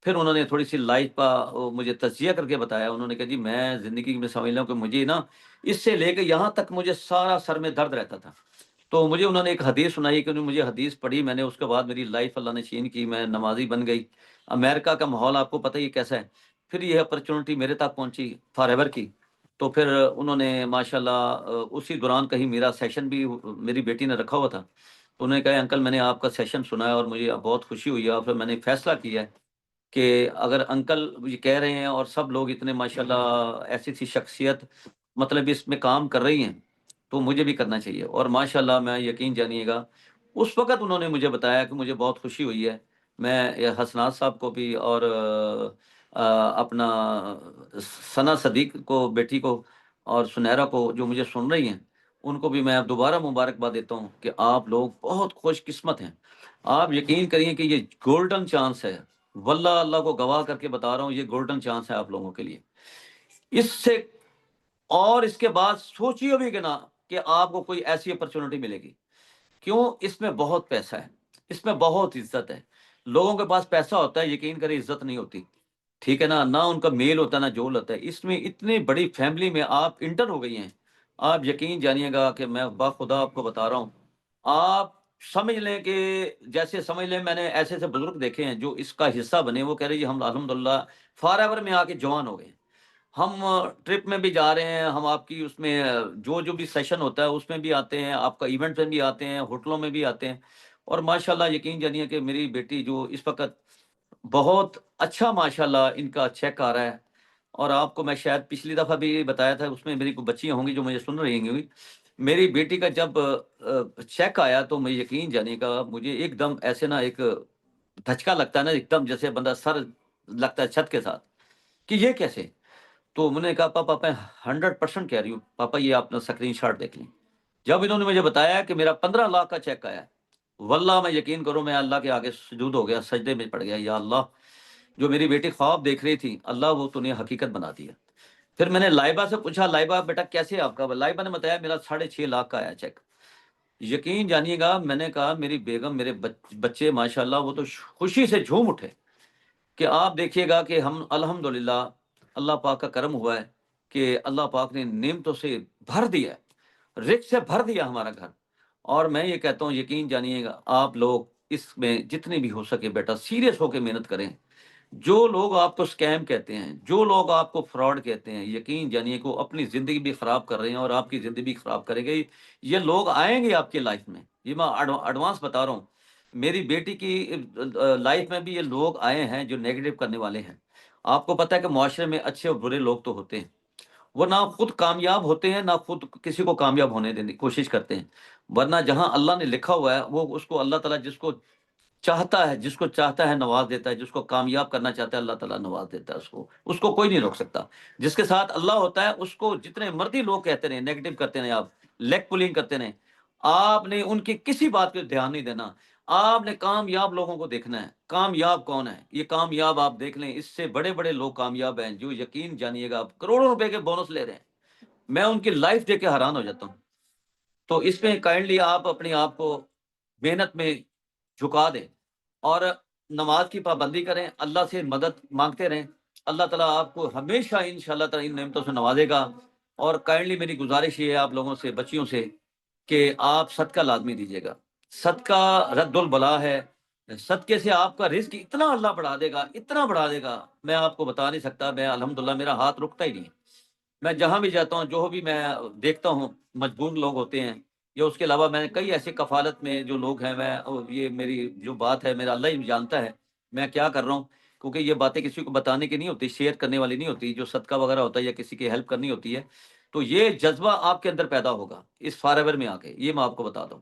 फिर उन्होंने थोड़ी-सी लाइफ़ का मुझे तज़किया करके बताया। उन्होंने कहा जी मैं ज़िंदगी में समझ लो कि मुझे ना इससे लेके यहाँ तक मुझे सारा सर में दर्द रहता था। तो मुझे उन्होंने एक हदीस सुनाई कि उन्होंने मुझे हदीस पढ़ी, मैंने उसके बाद मेरी लाइफ़ अल्लाह ने चेंज की, मैं नमाज़ी बन गई। अमेरिका का माहौल आपको पता ही है कैसा है। फिर ये अपॉर्च्युनिटी मेरे तक पहुँची फॉरएवर की। तो फिर उन्होंने माशाल्लाह उसी दौरान कहीं मेरा सेशन भी मेरी बेटी ने रखा हुआ था। तो उन्होंने कहा अंकल मैंने आपका सेशन सुना है और मुझे बहुत खुशी हुई है और फिर मैंने फैसला किया है कि अगर अंकल ये कह रहे हैं और सब लोग इतने माशाल्लाह ऐसी-ऐसी शख्सियत मतलब इसमें काम कर रही हैं, तो मुझे भी करना चाहिए और माशाल्लाह मैं यकीन जानिएगा, उस वक़्त उन्होंने मुझे बताया कि मुझे बहुत खुशी हुई है। मैं हसनात साहब को भी और अपना सना सदीक को बेटी को और सुनैरा को जो मुझे सुन रही हैं, उनको भी मैं दोबारा मुबारकबाद देता हूँ कि आप लोग बहुत खुशकिस्मत हैं। आप यकीन करिए कि ये गोल्डन चांस है। वल्लाह अल्लाह को गवाह करके बता रहा हूँ ये गोल्डन चांस है आप लोगों के लिए। इससे और इसके बाद सोचिए भी कि ना कि आपको कोई ऐसी अपॉर्च्युनिटी मिलेगी। क्यों? इसमें बहुत पैसा है, इसमें बहुत इज़्ज़त है। लोगों के पास पैसा होता है, यकीन करें इज़्ज़त नहीं होती। ठीक है ना? ना उनका मेल होता है, ना जोल होता है। इसमें इतनी बड़ी फैमिली में आप इंटर हो गई हैं। आप यकीन जानिएगा कि मैं बाखुदा आपको बता रहा हूँ। आप समझ लें कि जैसे समझ लें मैंने ऐसे-ऐसे बुज़ुर्ग देखे हैं जो इसका हिस्सा बने, वो कह रहे हैं जी हम अल्हम्दुलिल्लाह फॉरएवर में आके जवान हो गए। हम ट्रिप में भी जा रहे हैं, हम आपकी उसमें जो-जो भी सेशन होता है उसमें भी आते हैं, आपका इवेंट में भी आते हैं, होटलों में भी आते हैं और माशाल्लाह यकीन जानिए कि मेरी बेटी जो इस वक़्त बहुत अच्छा माशाल्लाह इनका चेक आ रहा है और आपको मैं शायद पिछली दफ़ा भी बताया था उसमें मेरी कोई बच्चियाँ होंगी जो मुझे सुन रही होंगी। मेरी बेटी का जब चेक आया तो मैं यकीन जानिएगा मुझे एकदम ऐसे ना एक धचका लगता है ना एकदम जैसे बंदा सर लगता है छत के साथ, कि ये कैसे? तो मैंने कहा पापा मैं 100% कह रही हूँ, पापा ये अपना स्क्रीनशॉट देख लें। जब इन्होंने मुझे बताया कि मेरा 15 लाख का चेक आया है, वल्लाह मैं यकीन करूँ मैं अल्लाह के आगे सुजूद हो गया, सजदे में पड़ गया, या अल्लाह जो मेरी बेटी ख्वाब देख रही थी, अल्लाह वो तूने हकीकत बना दिया। फिर मैंने लाइबा से पूछा, लाइबा बेटा कैसे आपका? लाइबा ने बताया मेरा 6.5 लाख का आया चेक। यकीन जानिएगा मैंने कहा मेरी बेगम, मेरे बच्चे माशाल्लाह वो तो खुशी से झूम उठे। कि आप देखिएगा कि हम अल्हम्दुलिल्लाह अल्लाह पाक का करम हुआ है कि अल्लाह पाक ने नेमतों से भर दिया है, रिज़्क़ से भर दिया हमारा घर। और मैं ये कहता हूँ यकीन जानिएगा आप लोग इसमें जितने भी हो सके बेटा सीरियस होके मेहनत करें। जो लोग आपको स्कैम कहते हैं, जो लोग आपको फ्रॉड कहते हैं, यकीन जानिए कि वो अपनी ज़िंदगी भी ख़राब कर रहे हैं और आपकी ज़िंदगी भी ख़राब करेंगे। ये लोग आएँगे आपकी लाइफ़ में, ये मैं एडवांस बता रहा हूँ। मेरी बेटी की लाइफ़ में भी ये लोग आए हैं जो नेगेटिव करने वाले हैं। आपको पता है कि मुआशरे में अच्छे और बुरे लोग तो होते हैं। वो ना खुद कामयाब होते हैं, ना खुद किसी को कामयाब होने देने की कोशिश करते हैं। वरना जहाँ अल्लाह ने लिखा हुआ है, वो उसको अल्लाह ताला जिसको चाहता है नवाज़ देता है, जिसको कामयाब करना चाहता है अल्लाह ताला नवाज़ देता है उसको। उसको कोई नहीं रोक सकता। जिसके साथ अल्लाह होता है उसको जितने मर्ज़ी लोग कहते रहें, नेगेटिव करते रहें आप, लेग पुलिंग करते रहें, आपने उनकी किसी बात पे ध्यान नहीं देना। आपने कामयाब लोगों को देखना है। कामयाब कौन है? ये कामयाब आप देख लें, इससे बड़े-बड़े लोग कामयाब हैं, जो यकीन जानिएगा आप करोड़ों रुपए के बोनस ले रहे हैं। मैं उनकी लाइफ़ देख के हैरान हो जाता हूँ। तो इसमें काइंडली आप अपने आप को मेहनत में झुका दें और नमाज की पाबंदी करें, अल्लाह से मदद माँगते रहें। अल्लाह ताला आपको हमेशा इंशाअल्लाह ताला इन नेमतों से नवाज़ेगा और काइंडली मेरी गुज़ारिश ये है आप लोगों से, बच्चियों से कि आप सदका लाज़मी दीजिएगा। सदका रद्दुल बला है। सदके से आपका रिज़्क इतना अल्लाह इतना बढ़ा देगा, मैं आपको बता नहीं सकता। मैं अल्हम्दुलिल्लाह मेरा हाथ रुकता ही नहीं है। मैं जहाँ भी जाता हूँ, जो भी मैं देखता हूँ, मजबूर लोग होते हैं या उसके अलावा मैंने कई ऐसे कफ़ालत में जो लोग हैं, मैं ये मेरी जो बात है, मेरा अल्लाह ही जानता है, मैं क्या कर रहा हूँ। क्योंकि ये बातें किसी को बताने की नहीं होती, शेयर करने वाली नहीं होती, जो सदका वगैरह होता है या किसी की हेल्प करनी होती है, तो ये जज़्बा आपके अंदर पैदा होगा, इस फॉरएवर में आके, ये मैं आपको बता दूँ।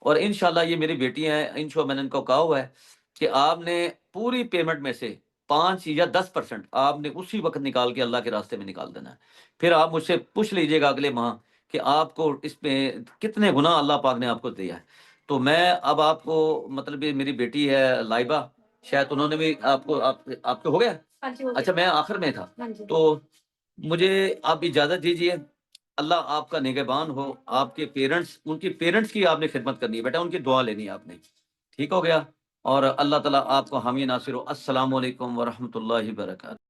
और इंशाअल्लाह ये मेरी बेटी हैं, मैंने इनको कहा हुआ है कि आपने पूरी पेमेंट में से 5 या 10% आपने उसी वक़्त निकाल के अल्लाह के रास्ते में निकाल देना है। फिर आप मुझसे पूछ लीजिएगा अगले माह कि आपको इसमें कितने गुना अल्लाह पाक ने आपको दिया है। तो मैं अब आपको मतलब ये मेरी बेटी है लाइबा, शायद उन्होंने भी आपके हो गया? हाँ जी, हो अच्छा गया। मैं आखिर में था। हाँ जी। तो मुझे आप इजाज़त दीजिए। अल्लाह आपका निगहबान हो, आपके पेरेंट्स उनके पेरेंट्स की आपने खिदमत करनी है बेटा, उनकी दुआ लेनी है आपने। ठीक हो गया? और अल्लाह ताला आपको हामी नासिर हो। अस्सलामु अलैकुम व रहमतुल्लाहि व बरकातहू।